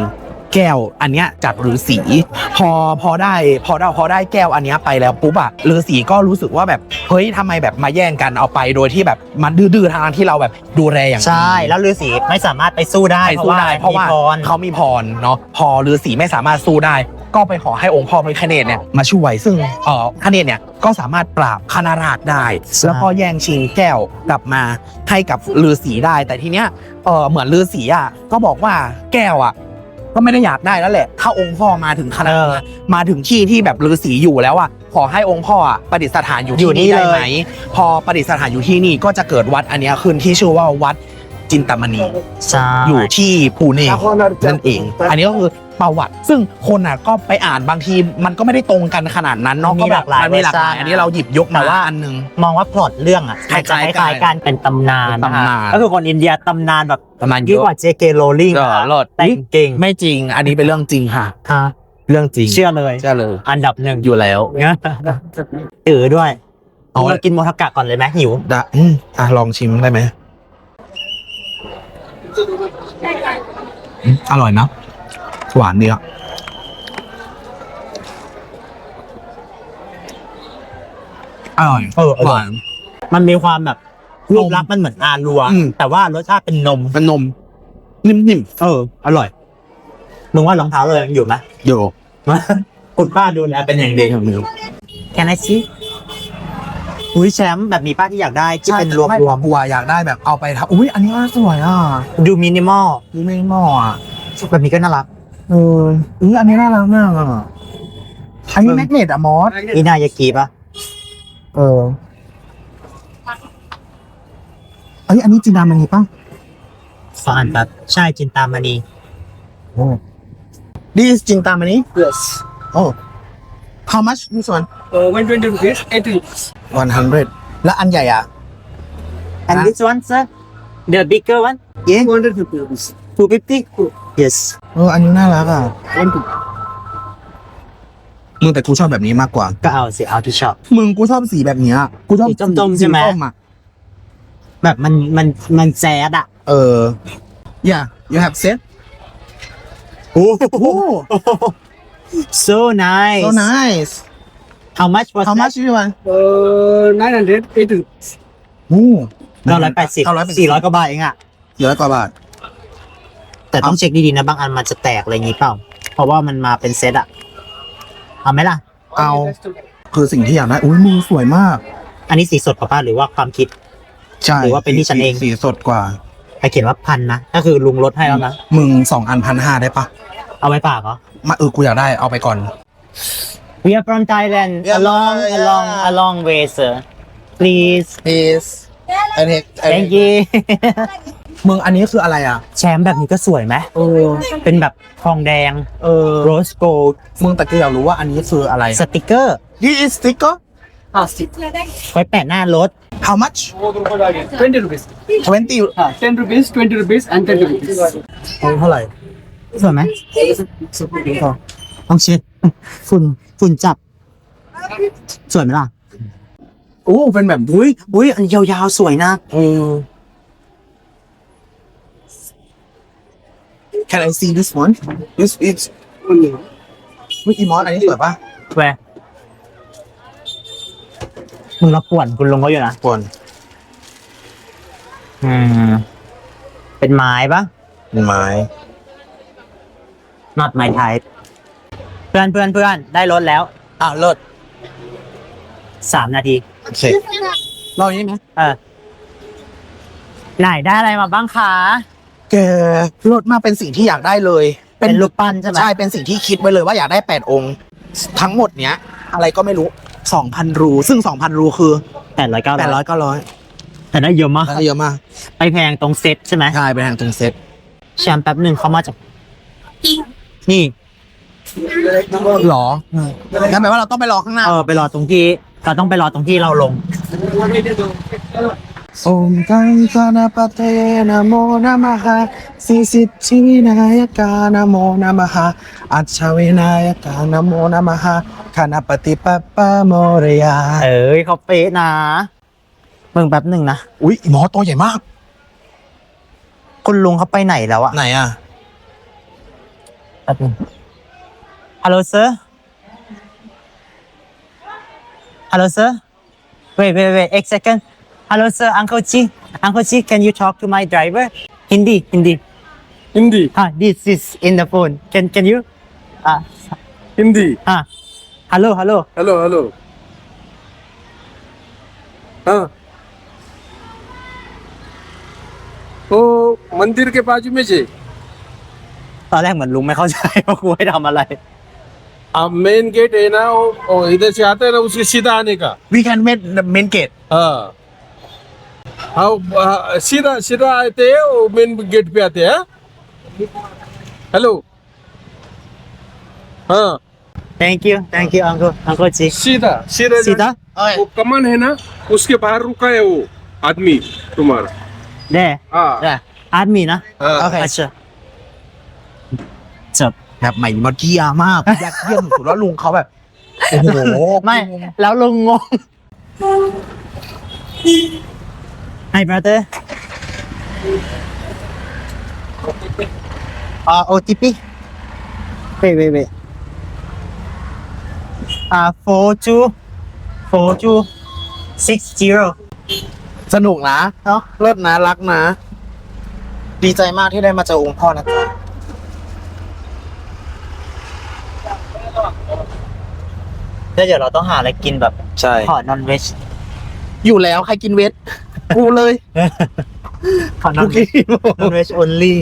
แก้วอันเนี้ยจากฤาษีพอได้แก้วอันเนี้ยไปแล้วปุ๊บฤาษีก็รู้สึกว่าแบบเฮ้ยทำไมแบบมาแย่งกันเอาไปโดยที่แบบมันดื้อๆทางที่เราแบบดูแลอย่างดี ใช่แล้วฤาษีไม่สามารถไปสู้ได้เพราะว่าเขามีพรเนาะพอฤาษีไม่สามารถสู้ได้ก็ไปขอให้องค์พ่อพระพิฆเนศเนี่ยมาช่วยซึ่งพระเนศเนี่ยก็สามารถปราบคณราชได้แล้วก็แย่งชิงแก้วกลับมาให้กับฤาษีได้แต่ทีเนี้ยเหมือนฤาษีก็บอกว่าแก้วก็ไม่ได้อยากได้แล้วแหละถ้าองค์พ่อมาถึงมาถึงที่แบบฤาษีอยู่แล้วขอให้องค์พ่อประดิษฐานอยู่ที่นี่ได้ไหมพอประดิษฐานอยู่ที่นี่ก็จะเกิดวัดอันเนี้ยขึ้นที่ชื่อว่าวัดจินตามณีอยู่ที่ปูเน่นั่นเอง อันนี้ก็คือประวัติซึ่งคนก็ไปอ่านบางทีมันก็ไม่ได้ตรงกันขนาดนั้นเนาะก็แบบมันมีหลากหลายอันนี้เราหยิบยกมาว่าอันนึงมองว่าพล็อตเรื่องคล้ายๆกันเป็นตำนานก็คือคนอินเดียตำนานแบบยิ่งกว่า J.K. Rowling แต่เก่งไม่จริงอันนี้เป็นเรื่องจริงค่ะเรื่องจริงเชื่อเลยอันดับหนึ่งอยู่แล้วด้วยเรากินโมทากะก่อนเลยไหมหิวลองชิมได้ไหมอร่อยนะหวานดีอร่อยหวานมันมีความแบบรูปลักษณ์มันเหมือนอารัวแต่ว่ารสชาติเป็นนมนิ่มอร่อยมึงว่ารองเท้าเลยยังอยู่ไหมอยู่คุณป้าดูแลเป็นอย่างดีของมึงแค่ไหนสิอุ้ยแชมป์แบบมีป้าที่อยากได้ที่เป็นรวมหัวอยากได้แบบเอาไปครับอุ้ยอันนี้สวยดูมินิมอลแบบนี้ก็น่ารักอันนี้น่ารักมากอันนี้แมกเนตมอสอินายากิป่ะอันนี้จินตามณีป่ะฟันแบบใช่จินตามณีThis is จินตามณี Yes. How much this one 120 rupees, 100แล้วอันใหญ่and this one sir the bigger one 250 rupees. 250 yes อันนี้น่ารักมึงแต่กูชอบแบบนี้มากกว่าก็เอาสิเอาที่ชอบมึงกูชอบสีแบบนี้กูชอบส้มๆใช่ไหมแบบมันแจ๊ดyeah you have set so nice how much you want 980. 400 กว่าบาทเอง400 กว่าบาทแต่ต้องเช็คดีๆนะบางอันมันจะแตกอะไรอย่างงี้เปล่าเพราะว่ามันมาเป็นเซตเอาไหมล่ะเอาคือสิ่งที่อยากได้อุ้ยมือสวยมากอันนี้สีสดกว่าป้าหรือว่าความคิดใช่หรือว่าเป็นที่ฉันเองสีสดกว่าใครเขียนว่า1,000นะก็คือลุงลดให้แล้วนะมึง2 อัน 1,500 ได้ปะเอาไว้ปากเหรอมากูอยากได้เอาไปก่อน We are from Thailand a long way sir please Thank you มึงอันนี้คืออะไรอ่ะ แชมป์แบบนี้ก็สวยไหมเป็นแบบทองแดงโรสโกลด์ มึงแต่กูอยากรู้ว่าอันนี้คืออะไร สติกเกอร์ This is sticker ไว้แปะหน้ารถ How much 20 rupees. 20 10 rupees, 20 rupees, and 30 rupees. เท่าไหร่ สวยไหมต้องเช็ดฝุ่นจับ สวยไหมล่ะ โอ้เป็นแบบ อุ้ยอันยาวๆสวยนะ Can I see this one This is วิอีมอสอันนี้สวยปะ แหวมึงรบกวนคุณลงเขาอยู่นะ คน เป็นไม้ปะ ไม้ not my type เพื่อนได้รถแล้ว เลิศ 3 นาที โอเครอบนี้ไหม ไหนได้อะไรมาบ้างคะ แกรถมากเป็นสิ่งที่อยากได้เลย เป็นรูปปั้นใช่ไหม ใช่เป็นสิ่งที่คิดไว้เลยว่าอยากได้8องค์ ทั้งหมดเนี้ย อะไรก็ไม่รู้ 2,000 รูซึ่ง 2,000 รูคือ 800 900 900 แต่ได้เยอะมาก เยอะมาก ไปแพงตรงเซ็ตใช่ไหม ใช่เป็นทางตรงเซต แชมป์แป๊บหนึ่งเขามาจาก นี่ หรองั้นแปลว่าเราต้องไปรอข้างหน้า ไปรอตรงที่เราต้องไปรอตรงที่เราลง โอมกังกานาปะเตนะโมนะมะหะสิสิทธิวินายกานะโมนะมะหะอัจฉวินายกานะโมนะมะหะคณปฏิปัปปะโมเรีย เขาเป๊ะนะมึงแป๊บหนึ่งนะ อุ๊ยหมอตัวใหญ่มาก คุณลุงเขาไปไหนแล้วอะ ไหนอ่ะ แป๊บหนึง Hello sir Hello sir wait X second Hello sir Uncle Chi can you talk to my driver Hindi Hindi. this is in the phone can you Hindi. hello Hello, hello. हाँ. तो मंदिर के बाजू में जे ตอนแรกเหมือนลุงไม่เข้าใจว่ากูให้ทำอะไร अब main gate है ना वो इधर से आता है ना उसके सीधा आने का. We can make the main gate हाँ. हाँ सीधा सीधा आते हैं वो मेन गेट पे आते हैं. हेलो. हाँ thank you Uncle Chi सीधा सीधा सीधा? वो कमान है ना उसके बाहर रुका है वो आदमी तुम्हारा. there हाँ. ask me นะ हाँ. โอเค अच्छा จบ แบบใหม่มาเกียมากอยากเยี่ยมสุดแล้วลุงเขาแบบ โอ้โห ไม่ แล้วลุงงง Hi brother OTP wait 4260 สนุกนะ เนาะ เลิศนะรักนะ ดีใจมากที่ได้มาเจอองค์พ่อนะจ๊ะ แล้วเดี๋ยวเราต้องหาอะไรกินแบบ ใช่ ขอนอนเวจ อยู่แล้วใครกินเวทกูเลย ขอนอนเวจ only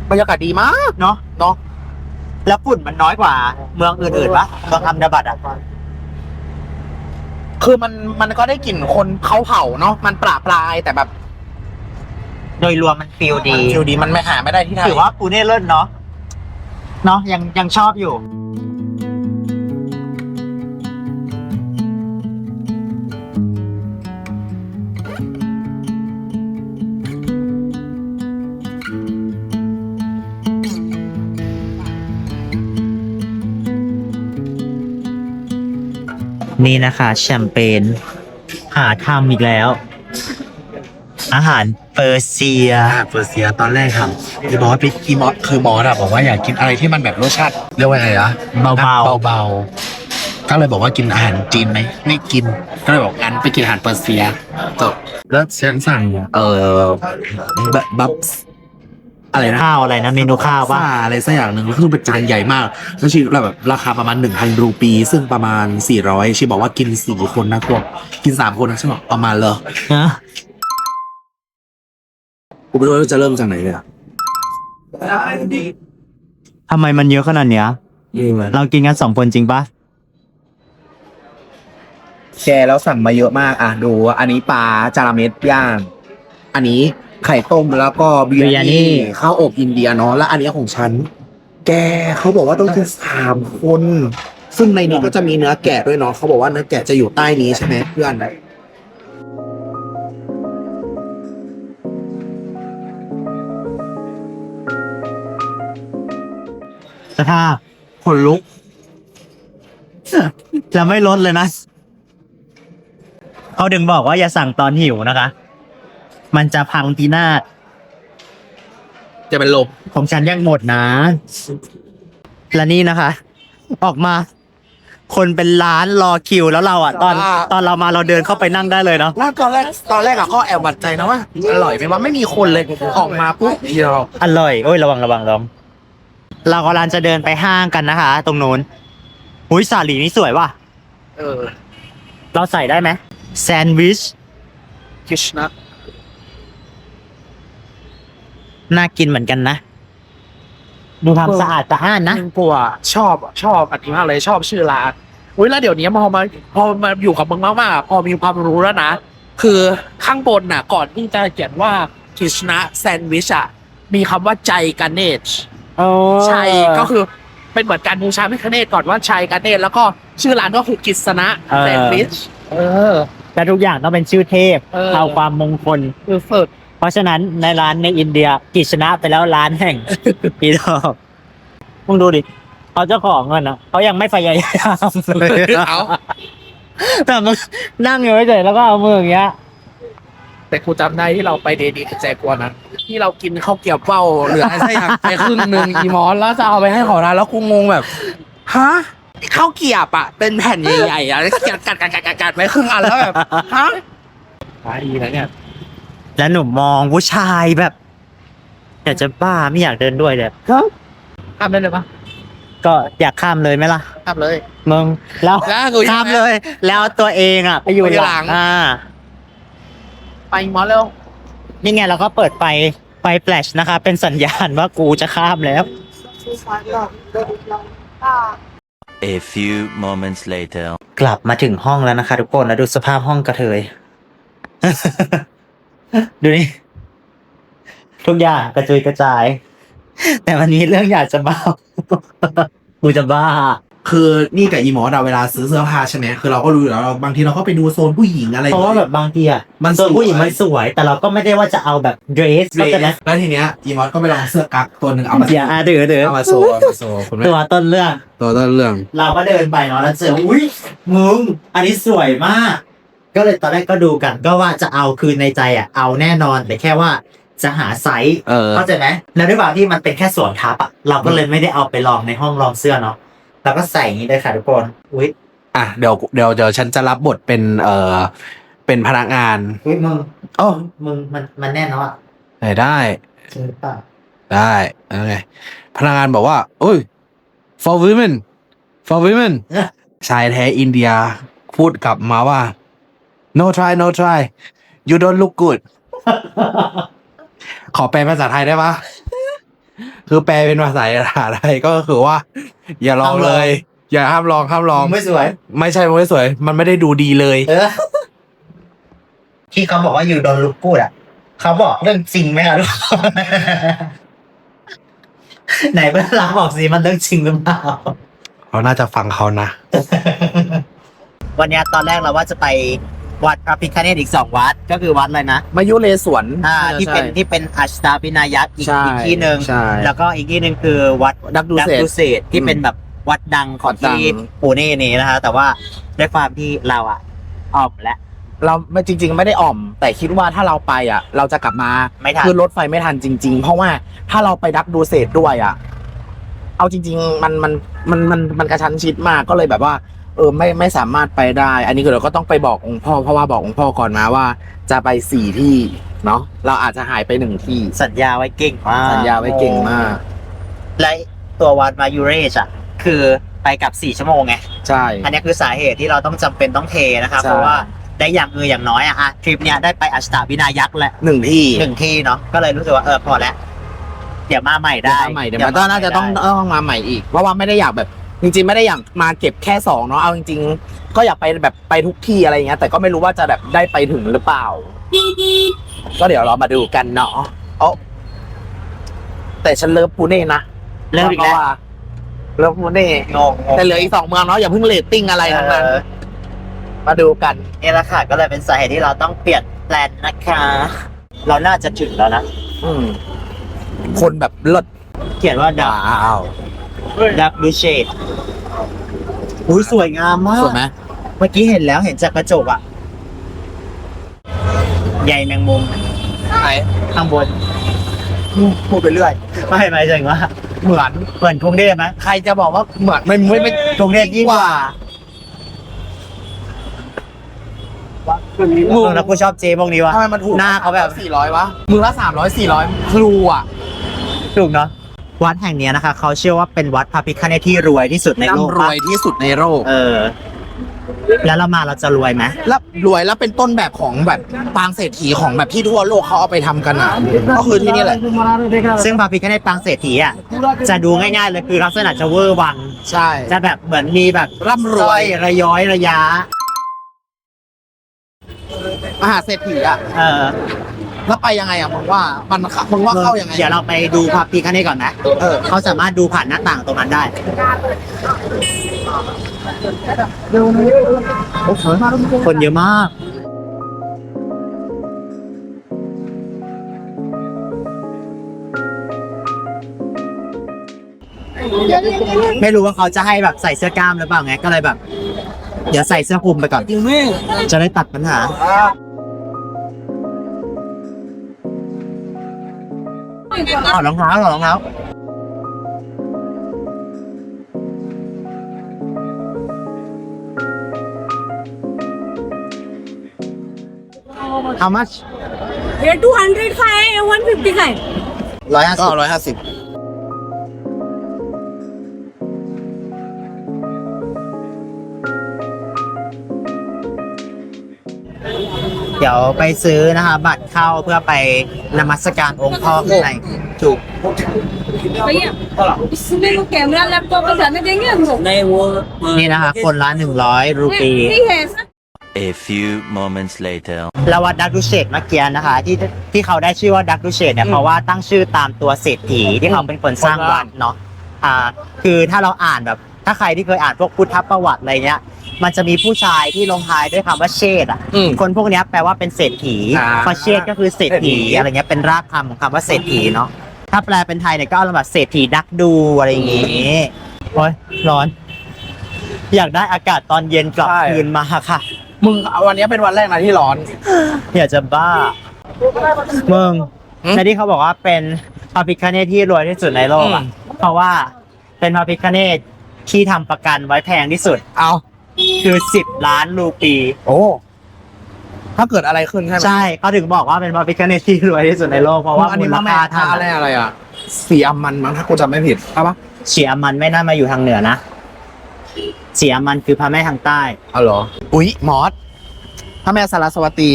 บรรยากาศดีมาก เนาะ เนาะ แล้วฝุ่นมันน้อยกว่าเมืองอื่นๆปะเมืองอัมดาบัดอ่ะ คือมันก็ได้กลิ่นคนเขาเผาเนาะมันปราปลายแต่แบบ โดยรวมมันฟีลดี ฟิลดีมันไม่หาไม่ได้ที่ไทย ถือว่าปูเน่เลิศเนาะยังชอบอยู่ นี่นะคะแชมเปญหาทำอีกแล้ว อาหารเปอร์เซีย เปอร์เซียตอนแรกครับคือบอกว่าพี่มอสคือมอสอะบอกว่าอยากกินอะไรที่มันแบบรสชาติเรียกว่าไงอะ เบาๆ เบาๆก็เลยบอกว่ากินอาหารจีนไหมไม่กินก็เลยบอกงั้นไปกินอาหารเปอร์เซียจบแล้วฉันสั่งบับอะไรนะ ข้าวอะไรนะเมนูข้าว ว่า ป่ะ อะไรสักอย่างหนึ่งแล้วคือเป็นจานใหญ่มากแล้วชีแบบราคาประมาณ 1,000 รูปี ซึ่งประมาณ400ชีบอกว่ากิน4คนนะพวกกิน3คนนะใช่ไหมประมาณเลย นะ กูไม่รู้ว่าจะเริ่มจากไหนเลยอะ ทำไมมันเยอะขนาดเนี้ย เรากินกัน2 คนจริงป่ะ แชร์แล้วสั่งมาเยอะมากอ่ะดูอันนี้ปลาจาระเม็ดย่างอันนี้ ไข่ต้มแล้วก็เบียร์นี่ข้าวอบอินเดียเนาะแล้วอันนี้ของฉัน แกเขาบอกว่าต้องกิน3 คน ซึ่งในนี้ก็จะมีเนื้อแกะด้วยเนาะเขาบอกว่าเนื้อแกะจะอยู่ใต้นี้ใช่ไหมเพื่อน สภาพขนลุก จะไม่ลดเลยนะเขาดึงบอกว่าอย่าสั่งตอนหิวนะคะ มันจะพังทีหน้า จะเป็นลม ของฉันยังหมดนะ และนี่นะคะ ออกมา คนเป็นล้านรอคิวแล้วเราอ่ะ ตอนเรามาเราเดินเข้าไปนั่งได้เลยเนาะ แล้วตอนแรกอะก็แอบหวั่นใจนะว่าอร่อยไหมว่าไม่มีคนเลยออกมาปุ๊บเดียว อร่อยโอ้ยระวังเรากำลังจะเดินไปห้างกันนะคะ ตรงนู้นหุ้ยสาหลีนี่สวยว่ะ เราใส่ได้ไหมแซนด์วิช คิชนะ น่ากินเหมือนกันนะ ดูทำสะอาดสะอ้านนะ กูอะชอบอันนี้มากเลยชอบชื่อร้านอุ้ยแล้วเดี๋ยวนี้พอมาอยู่กับมึงมากๆพอมีความรู้แล้วนะ คือข้างบนน่ะ ก่อนที่จะเขียนว่าคิชนะแซนด์วิชอะมีคำว่าใจกันเนชชัยก็คือเป็นเหมือนการบูชาพระคเนศก่อนว่าชัยกันเนชแล้วก็ชื่อร้านก็คือกิษณะแซนด์วิชแต่ทุกอย่างต้องเป็นชื่อเทพ เอาความมงคล คือสุด เพราะฉะนั้นในร้านในอินเดียกิชนะไปแล้วร้านแห่ง ปีดอกมึงดูดิเขาเจ้าของเงินนะเขายังไม่พยายามเลย เอา แต่มึงนั่งอยู่เฉยๆแล้วก็เอามืออย่างเงี้ย แต่กูจำได้ที่เราไปเดดีกับแจกวนนั้นที่เรากินข้าวเกรี๊ยวเป้าเหลือไส้หักไปครึ่งนึงอีมอนแล้วจะเอาไปให้เขาร้านแล้วกูงงแบบฮะข้าวเกรี๊ยวอะเป็นแผ่นใหญ่ๆอะกัดไปครึ่งอันแล้วแบบฮะขายดีนะเนี่ย แล้วหนุ่มมองผู้ชายแบบอยากจะบ้าไม่อยากเดินด้วยเลย ทำได้เลยปะ ก็อยากข้ามเลยไหมล่ะ ทำเลย มึงแล้ว แล้วกู ข้ามเลย แล้วตัวเองอ่ะไปอยู่ ไปอยู่ ห หลั ลัง ง ไปมอเร็ว นี่ไงเราก็เปิดไฟแฟลชนะคะ เป็นสัญญาณว่ากูจะข้ามแล้ว A few moments later. กลับมาถึงห้องแล้วนะคะทุกคนแล้วดูสภาพห้องกระเทย ดูนี่ทุกอย่างกระจุยกระจาย แต่วันนี้เรื่องอยากจะบ้า กูจะบ้า คือนี่กับอีหมอเราเวลาซื้อเสื้อผ้าใช่ไหมคือเราก็รู้อยู่แล้วบางทีเราก็ไปดูโซนผู้หญิงอะไร เพราะว่าแบบบางทีอ่ะ มัน ส่วนผู้หญิงมันสวย แต่เราก็ไม่ได้ว่าจะเอาแบบเดรส เล ก็จะนะ แล้วทีเนี้ยอีมอสก็ไปลองเสื้อกั๊กตัวหนึ่งเอามา เดี๋ยวถือ เอามาโซคุณแม่ ตัวต้นเรื่อง ตัวต้นเรื่อง เราก็เดินไปเนาะแล้วเจออุ้ยมึงอันนี้สวยมาก ก็เลยตอนแรกก็ดูกันก็ว่าจะเอาคือในใจอ่ะเอาแน่นอนแต่แค่ว่าจะหาไซส์ เข้าใจไหมแล้วด้วยความที่มันเป็นแค่สวมทับอ่ะเราก็เลยไม่ได้เอาไปลองในห้องลองเสื้อเนาะเราก็ใส่อย่างนี้เลยค่ะทุกคนอุ้ย อ่ะเดี๋ยวฉันจะรับบทเป็นเป็นพนักงาน อุ้ยมึง โอ้ มึงมันแน่นอนอ่ะ ได้ จริงหรือเปล่า ได้ไงพนักงานบอกว่าโอ้ย for women ชายแท้อินเดียพูดกลับมาว่า no try you don't look good ขอแปลภาษาไทยได้ปะคือแปลเป็นภาษาไทยก็คือว่า อย่าลองเลย อย่าห้ามลอง มึงไม่สวย ไม่ใช่มันไม่สวย มันไม่ได้ดูดีเลย ที่เขาบอกว่าอยู่โดนลุกกูดอ่ะเขาบอกเรื่องจริงไหมครับทุกคน ไหนเพื่อนรักบอกสิมันเรื่องจริงหรือเปล่า เราน่าจะฟังเขานะ วันนี้ตอนแรกเราว่าจะไปวัดพระพิฆเนศอีก2 วัดก็คือวัดอะไรนะ มายุเลสวน ที่เป็นอัชตาปินายักษ์อีก ใช่ ที่หนึ่ง ใช่ แล้วก็อีกที่หนึ่งคือวัด ดักดูเศษ ที่เป็นแบบวัดดังของ วัดดัง ที่ปูเน่นี่นะคะแต่ว่าด้วยความที่เราอ่ะออกแล้ว เราไม่จริง ๆ ไม่ได้อ่อม แต่คิดว่าถ้าเราไปอ่ะ เราจะกลับมา ไม่ทัน คือรถไฟไม่ทันจริง ๆ เพราะว่าถ้าเราไปดักดูเศษด้วยอ่ะ เอาจริง ๆ มันกระชั้นชิดมากก็เลยแบบว่า ไม่สามารถไปได้ อันนี้คือเราก็ต้องไปบอกองค์พ่อเพราะว่าบอกองค์พ่อก่อนมาว่า จะไป4 ที่เนาะเราอาจจะหายไป1 ที่ สัญญาไว้เก่งมาก สัญญาไว้เก่งมาก และตัววัดมายูเรชอ่ะคือไปกับ4 ชั่วโมงไง ใช่ อันนี้คือสาเหตุที่เราต้องจำเป็นต้องเทนะครับ ใช่ เพราะว่าได้อย่างน้อยอะทริปเนี้ยได้ไปอัชตาวินายักษ์แหละ 1 ที่ 1 ที่เนาะก็เลยรู้สึกว่าพอแล้วเดี๋ยวมาใหม่ได้ เดี๋ยวมันก็น่าจะต้องมาใหม่อีก เพราะว่าไม่ได้อยากแบบจริงๆไม่ได้อยากมาเก็บแค่2เนาะเอาจริงๆก็อยากไปแบบไปทุกที่อะไรเงี้ยแต่ก็ไม่รู้ว่าจะแบบได้ไปถึงหรือเปล่า ก็เดี๋ยวเรามาดูกันเนาะเอาแต่ฉันเลิฟปูเน่นะ เริ่มอีกแล้ว เลิฟปูเน่ งง แต่เหลืออีก2 เมืองเนาะอย่าเพิ่งเรตติ้งอะไรทั้งนั้นมาดูกัน นี่แหละค่ะก็เลยเป็นสาเหตุที่เราต้องเปลี่ยนแปลนนะคะ เราน่าจะถึงแล้วนะ อืมคนแบบเลิศ เขียนว่าดัก ว้าว ดักดูเชดอุ้ยสวยงามมาก สวยไหม เมื่อกี้เห็นแล้วเห็นจากกระจกอ่ะ ใหญ่แมงมุม ไหน ข้างบน พูดไปเรื่อย ไม่หมายถึงว่า เหมือน เหมือนกรุงเทพไหม ใครจะบอกว่าเหมือนไม่ กรุงเทพยิ่งกว่า มึง แล้วกูชอบเจพวกนี้วะ ทำไมมันถูก หน้าเขาแบบ 400วะมือละ300 400ครูอ่ะ ถูกเนาะวัดแห่งเนี้ยนะคะ เขาเชื่อว่าเป็นวัดพระพิฆเนศที่รวยที่สุดในโลก ร่ำรวยที่สุดในโลก แล้วเราจะรวยไหม แล้วรวยแล้วเป็นต้นแบบของแบบปางเศรษฐีของแบบที่ทั่วโลกเขาเอาไปทำกันอ่ะก็คือที่นี่แหละ ซึ่งพระพิฆเนศปางเศรษฐีอ่ะจะดูง่ายๆเลยคือลักษณะจะเวอร์วัง ใช่ จะแบบเหมือนมีแบบ ร่ำรวย สร้อระย้อยระยะ มหาเศรษฐีอ่ะ แล้วไปยังไงอ่ะมึงว่าเข้ายังไง เดี๋ยวเราไปดูพระพิฆเนศก่อนนะ เออ เขาสามารถดูผ่านหน้าต่างตรงนั้นได้คนเยอะมาก ไม่รู้ว่าเขาจะให้แบบใส่เสื้อกล้ามหรือเปล่าไงก็เลยแบบ เดี๋ยวใส่เสื้อคลุมไปก่อน จะได้ตัดปัญหา ถอดรองเท้าถอดรองเท้าHow much Here 205, 155. ก็ 150 150เดี๋ยวไปซื้อนะคะบัตรเข้าเพื่อไปนมัสการองค์พ่อข้างในถูก भैया इसमें वो कैमरा लैपटॉप पर जाने देंगे हमको नहीं वो นี่นะคะ คนละ100 รูปี फ्री है sir A few moments later. แล้ววัดดักดูเชตเมื่อกี้นะคะ ที่เขาได้ชื่อว่าดักดูเชตเนี่ยเพราะว่าตั้งชื่อตามตัวเศรษฐีที่เขาเป็นคนสร้างวัดเนาะคือถ้าเราอ่านแบบถ้าใครที่เคยอ่านพวกพุทธประวัติอะไรเงี้ยมันจะมีผู้ชายที่ลงท้ายด้วยคำว่าเชษฐ์อ่ะ อืม คนพวกเนี้ยแปลว่าเป็นเศรษฐี อ่า เพราะเชษฐ์ก็คือเศรษฐีอะไรเงี้ยเป็นรากคำของคำว่าเศรษฐีเนาะถ้าแปลเป็นไทยเนี่ยก็เอาแบบเศรษฐีดักดูอะไรอย่างงี้โอ้ยร้อน อยากได้อากาศตอนเย็นกลับคืนมาค่ะ มึงวันนี้เป็นวันแรกนะที่ร้อน อยากจะบ้ามึง อืม ในที่เขาบอกว่าเป็นพระพิฆเนศที่รวยที่สุดในโลกอ่ะ เพราะว่าเป็นพระพิฆเนศที่ทำประกันไว้แพงที่สุด เอา คือ10 ล้านรูปี โอ้ถ้าเกิดอะไรขึ้นใช่ไหม ใช่เขาถึงบอกว่าเป็นพระพิฆเนศที่รวยที่สุดในโลกเพราะว่า อัน มู นี้ ล พ่อแม่ ค่า ท่า ท่าน อะไรอ่ะสีอัมมันมั้งถ้ากูจำไม่ผิดใช่ปะ เฉียมันไม่น่ามาอยู่ทางเหนือนะเฉียมันคือพระแม่ทางใต้ เอาเหรออุ๊ยมอสพระแม่สารสวตี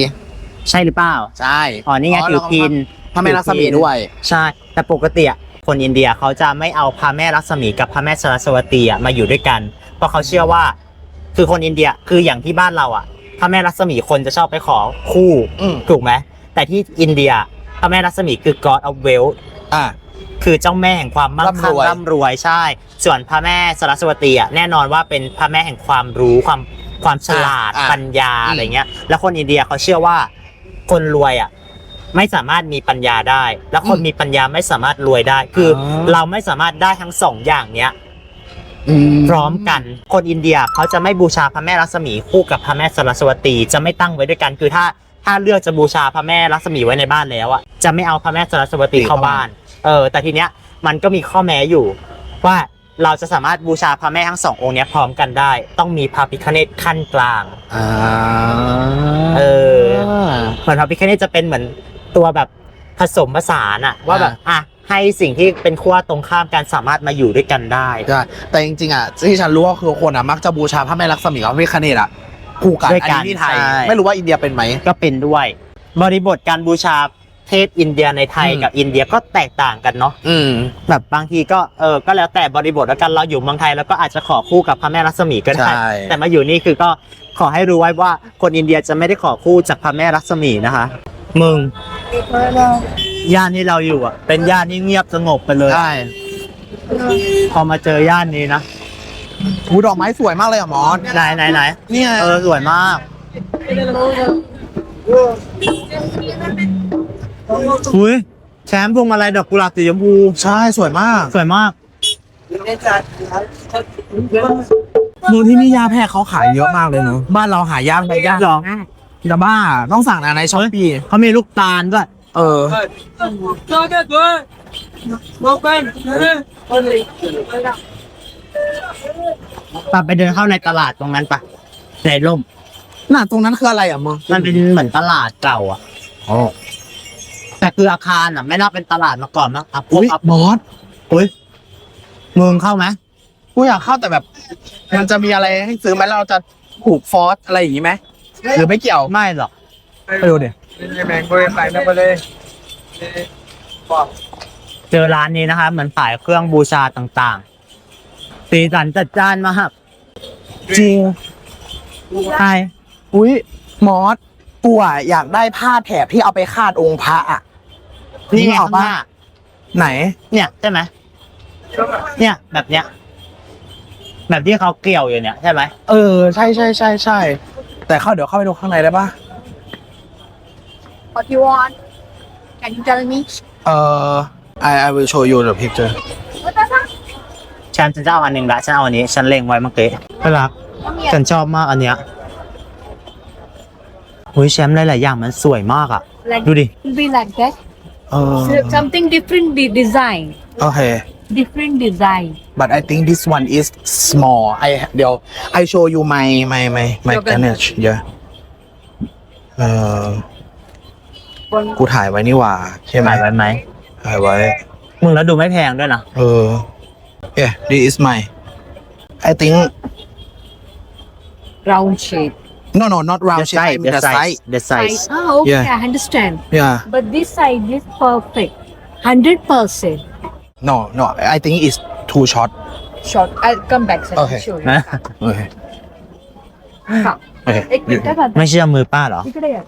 ใช่หรือเปล่า ใช่ อ๋อนี่ไงถือพิน พระแม่รัศมีด้วย ใช่ แต่ปกติอะคนอินเดียเขาจะไม่เอาพระแม่ลักษมีกับพระแม่สารสวตีอะมาอยู่ด้วยกัน เพราะเขาเชื่อว่า คือคนอินเดียคืออย่างที่บ้านเราอะพระแม่ลักษมีคนจะชอบไปขอคู่ อืม ถูกไหมแต่ที่อินเดียพระแม่ลักษมีคือ God of Wealth อ่า คือเจ้าแม่แห่งความมั่งคั่ง ร่ำรวย ร่ำรวยใช่ ส่วนพระแม่สารสวตีอะแน่นอนว่าเป็นพระแม่แห่งความรู้ความฉลาดปัญญาอะไรเงี้ย แล้วคนอินเดียเขาเชื่อว่า คนรวยอะไม่สามารถมีปัญญาได้ แล้วคนมีปัญญาไม่สามารถรวยได้ คืออเราไม่สามารถได้ทั้งสองอย่างเนี้ยพร้อมกัน คนอินเดียเขาจะไม่บูชาพระแม่ลักษมีคู่กับพระแม่สารสวตีจะไม่ตั้งไว้ด้วยกัน คือถ้าเลือกจะบูชาพระแม่ลักษมีไว้ในบ้านแล้วอะจะไม่เอาพระแม่สารสวตีเข้าบ้าน แต่ทีเนี้ยมันก็มีข้อแม้อยู่ ว่าเราจะสามารถบูชาพระแม่ทั้งสององค์เนี้ยพร้อมกันได้ ต้องมีพระพิฆเนศขั้นกลาง อ่า เหมือนพระพิฆเนศจะเป็นเหมือนตัวแบบผสมผสานอะว่าแบบให้สิ่งที่เป็นขั้วตรงข้ามกันสามารถมาอยู่ด้วยกันได้ ใช่แต่จริงๆอ่ะที่ฉันรู้ก็คือคนอ่ะมักจะบูชาพระแม่ลักษมีกับพระพิฆเนศอ่ะคู่กัน ด้วยกัน อันนี้ที่ไทย ใช่ ไม่รู้ว่าอินเดียเป็นไหม ก็เป็นด้วย บริบทการบูชาเทศอินเดียในไทย อืม กับอินเดียก็แตกต่างกันเนาะ อืม แบบบางทีก็ก็แล้วแต่บริบทแล้วกันเราอยู่เมืองไทยแล้วก็อาจจะขอคู่กับพระแม่ลักษมีก็ได้ ใช่ แต่มาอยู่นี่คือก็ขอให้รู้ไว้ว่าคนอินเดียจะไม่ได้ขอคู่จากพระแม่ลักษมีนะคะ มึงย่านที่เราอยู่อ่ะ เป็นย่านที่เงียบสงบไปเลย ใช่ พอมาเจอย่านนี้นะ หูดอกไม้สวยมากเลยอ่ะมอส ไหน เนี่ย สวยมากอุ้ยแชมป์พวงมาลัยดอกกุหลาบสีชมพู ใช่สวยมาก สวยมาก มือที่นี่ยาแพรกเขาขายเยอะมากเลยเนาะบ้านเราหายากไหมยาก หรอ จะบ้าต้องสั่งนะในช้อปปี้ เขามีลูกตาลด้วย เออ ปไปเดินเข้าในตลาดตรงนั้นปะในร่ม น่ะตรงนั้นคืออะไรอ่ะมึง มันเป็นเหมือนตลาดเก่าอ่ะ อ๋อ แต่คืออาคารอ่ะ ไม่น่าเป็นตลาดมาก่อนมั้งครับ อุ้ยมอส อุ้ยมึงเข้าไหม กูอยากเข้าแต่แบบ มันจะมีอะไรให้ซื้อไหมแล้วเราจะผูกฟอสอะไรอย่างงี้ไหมหรือไม่เกี่ยว ไม่หรอก ไปดูดิ เจอร้านนี้นะคะเหมือนขายเครื่องบูชาต่างๆ สีสันจัดจ้านมาก จริง ใช่ อุ้ยมอสกูอ่ะอยากได้ผ้าแถบที่เอาไปคาดองค์พระอ่ะ นี่ไง ออ ข้าก งห ปะ น้า ไหน เนี่ยใช่ไหมเนี่ยแบบเนี้ย แบบที่เขาเกี่ยวอยู่เนี่ยใช่ไหม เออใช่แต่เดี๋ยวเข้าไปดูข้างในได้ปะ What you want? Can you tell me? I will show you the picture ฉันจะเอาอันหนึ่งละฉันเอาอันนี้ฉันเล็งไว้เมื่อกี้น่ารักฉันชอบมากอันเนี้ยหุ้ยแชมป์หลายๆอย่างมันสวยมากอ่ะ Like ดูดิ will be like that. เออ Something different design. โอเค Different design. but I think this one is small เดี๋ยว I show you my Ganesh yeah กูถ่ายไว้นี่หว่าใช่ไหม ถ่ายไว้ไหม ถ่ายไว้ มึงแล้วดูไม่แพงด้วยนะ yeah this is my I think Round shape. no not round shape I mean the size the size Ah, okay, Yeah. I understand. yeah But this size is perfect. 100%. no I think it's too short Short. I'll come back, sir. Okay. I'll show you. นะ okay हाँ. okay एक मिनट काไม่เชื่อมือป้าเหรอ इकडे या.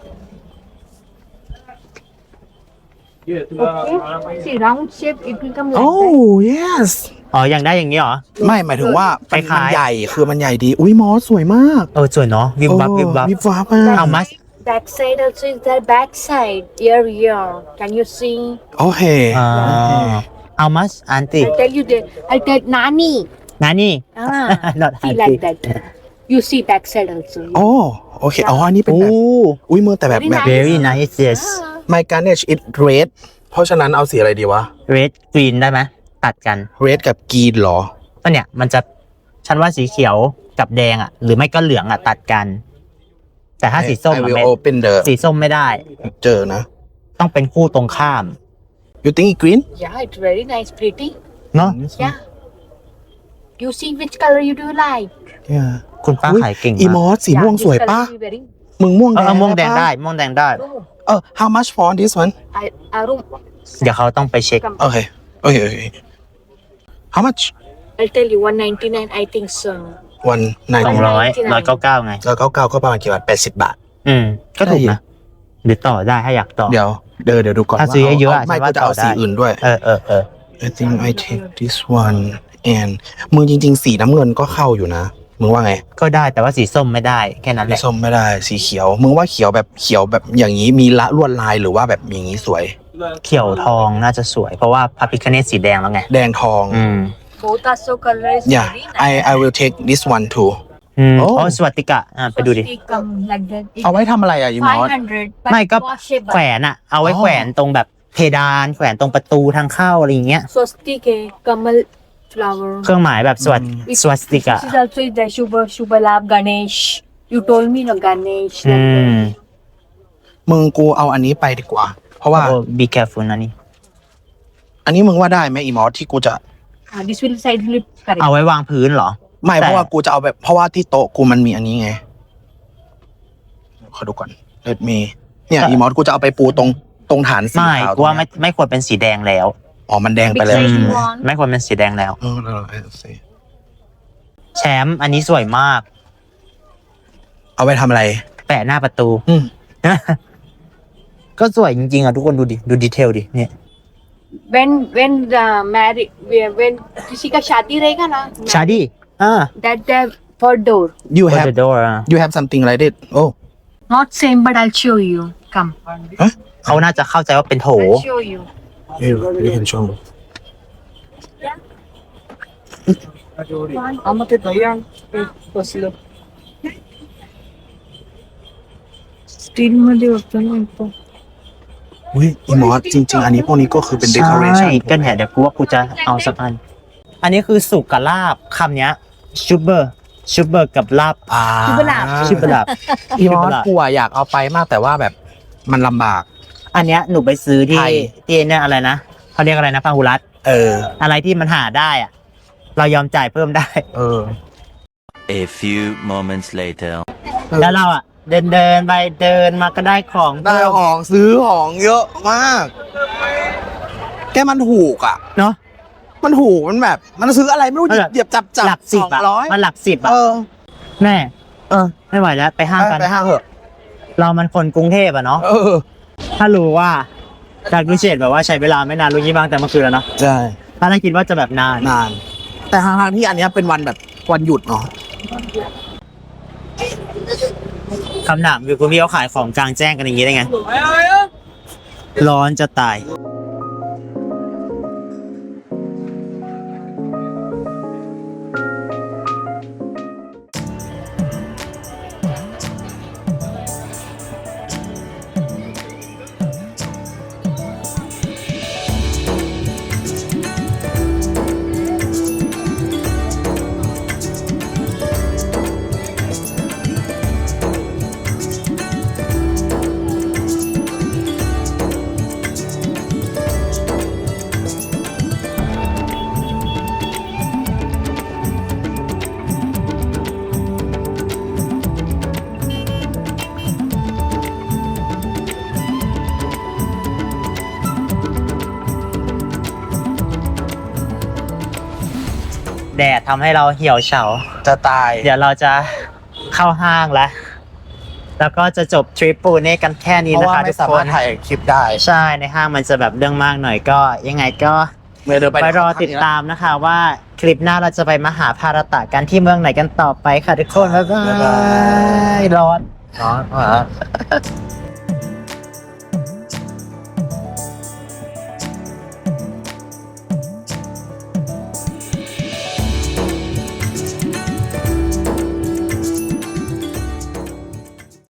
Okay. See, round shape, it will come like that. oh yes อ๋อยังได้อย่างนี้เหรอ ไม่หมายถึงว่า คล้ายๆ มันใหญ่คือมันใหญ่ดี อุ้ยมอสสวยมาก สวยเนาะวิบวับวิบวับ วิบวับมาก เอามา Back side also is there. Back side. Here. Can you see? โอเค เอามาอันติ I'll tell you that. I'll tell Nani. นะนี่ Ah, Not see auntie. like that. You see back side also. โอ้โอเคอ๋ออันนี้เป็น โอ้ แบบอุ้ยมือแต่แบบ Very แบบ nice. very nice yes my garnish it red เพราะฉะนั้นเอาสีอะไรดีวะ red green ได้ไหมตัดกัน red กับ green เหรอ ก็เนี่ยมันจะฉันว่าสีเขียวกับแดงอ่ะ หรือไม่ก็เหลืองอ่ะตัดกัน แต่ถ้าสีส้ม I อะ will ไม่ open the สีส้มไม่ได้ เจอนะ ต้องเป็นคู่ตรงข้าม you think it green Yeah, it's very nice, pretty. เนาะ Yeah. You see which color you do like? yeah คุณป้าขายเก่ง อีม มา อก สสีม่วง this สวย color ปะ will be very. มึงม่วงแดง ม่วงแดง ปะ ได้ม่วงแดงได้ how much for this one I don't. เดี๋ยวเขาต้องไปเช็ค โอเคโอเค how much I'll tell you 199. I think so. one 200 199ไง แล้ว99ก็ประมาณกี่บาท80 บาท ก็ถูกนะหรือต่อได้ถ้าอยากต่อ เดี๋ยวดูก่อน ถ้าซื้อเยอะๆ ว่าไม่ ฉันว่า ก็จะเอา ต่อได้ สีอื่นด้วย เออ I think I take this one and มึงจริง ๆ สีน้ำเงินก็เข้าอยู่นะ มึงว่าไง ก็ได้แต่ว่าสีส้มไม่ได้แค่นั้นแห สี ละ ส้มไม่ได้สีเขียว มึงว่าเขียวแบบอย่างนี้มีละลวดลายหรือว่าแบบอย่างนี้สวย เขียวทองน่าจะสวย เพราะว่าพระพิฆเนศสีแดงแล้วไง แดงทอง Both are so color is yeah very nice. I will take this one too โอ้ โอ้ สวัสดิกะไปดูดิ First they come like that. เอาไว้ทำอะไรอ่ะยีมอส 500. ไม่ก็ washable. แขวนอะเอาไว้แขวนตรงแบบเพดานแขวนตรงประตูทางเข้าอะไรอย่างเงี้ย Swastik hai, Kamal flower. เครื่องหมายแบบสวัสดิกะ This is also is the Shubha Labh Ganesh. You told me no Ganesh. มึงกูเอาอันนี้ไปดีกว่า เพราะว่า be careful นะนี่ อันนี้มึงว่าได้ไหมอีมอสที่กูจะ This will side flip correct. เอาไว้วางพื้นเหรอ ไม่ แต่ เพราะว่ากูจะเอาแบบเพราะว่าที่โต๊ะกูมันมีอันนี้ไงขอดูก่อน let me เนี่ยอีมอสกูจะเอาไปปูตรงฐานสี ไม่ ขาว กูว่าไม่ควรเป็นสีแดงแล้ว อ๋อมันแดงไป Big แล้ว size อืม one. ไม่ควรเป็นสีแดงแล้ว แชมป์อันนี้สวยมาก เอาไปทำอะไร แปะหน้าประตู อืม ก็สวยจริงๆอ่ะทุกคนดูดิดูดีเทลดิเนี่ย when married when किसी का शादी रहेगा ना ชาดีthat the for door you What have the door you have something like it oh not same but I'll show you come เขาน่าจะเข้าใจว่าเป็นโถ I'll show you you can show me Amte दयान बसलो स्टील मध्ये होतं ना इथं อุ้ยอีมอสจริง ๆ อันนี้พวกนี้ก็คือเป็น ใช่ decoration ก็เนี่ยเดี๋ยวกูว่ากูจะเอาสักอัน อันนี้คือสุกกับลาบคำเนี้ยชูเบอร์กับลาบ ชิบะหลาบ ชิบะหลาบ อีมอสกูอะอยากเอาไปมากแต่ว่าแบบมันลำบาก อันเนี้ยหนูไปซื้อ ไท ที่ ย เนี่ยอะไรนะเขาเรียกอะไรนะพาหุรัต อะไรที่มันหาได้อะเรายอมจ่ายเพิ่มได้ A few moments later. แล้วเราอะเดินไปเดินมาก็ได้ของ ได้ของซื้อของเยอะมาก แค่มันถูกอ่ะ เนาะ มันถูกมันแบบ มันซื้ออะไรไม่รู้ มันแบบ เหยียบจับ หลักสิบอะ 200 มันหลักสิบอะ เออ แม่ไม่ไหวแล้วไปห้างกัน ไปห้างเถอะ เรามันคนกรุงเทพอะเนาะ เออ ถ้ารู้ว่าจากดูเฉดแบบว่าใช้เวลาไม่นานรู้ยี่บ้างแต่เมื่อคืนแล้วเนาะ ใช่ ถ้าได้คิดว่าจะแบบนาน นาน แต่ทางที่อันเนี้ยเป็นวันแบบวันหยุดเนาะ คำถามคือคุณพี่เขาขายของกลางแจ้งกันอย่างนี้ได้ไง ร้อนจะตาย แดดทำให้เราเหี่ยวเฉา จะตาย เดี๋ยวเราจะเข้าห้างแล้ว แล้วก็จะจบทริปปูเน่กันแค่นี้ เพราะ นะ ว่า คะ ไม่ ทุก สา ค มารถ น ถ่ายคลิปได้ ใช่ในห้างมันจะแบบเรื่องมากหน่อยก็ยังไงก็ เมื่อเดินไป ไปรอติดตามนะคะว่าคลิปหน้าเราจะไปมหาภารตะกันที่เมืองไหนกันต่อไปค่ะทุกคน บ๊ายบายร้อน เนาะ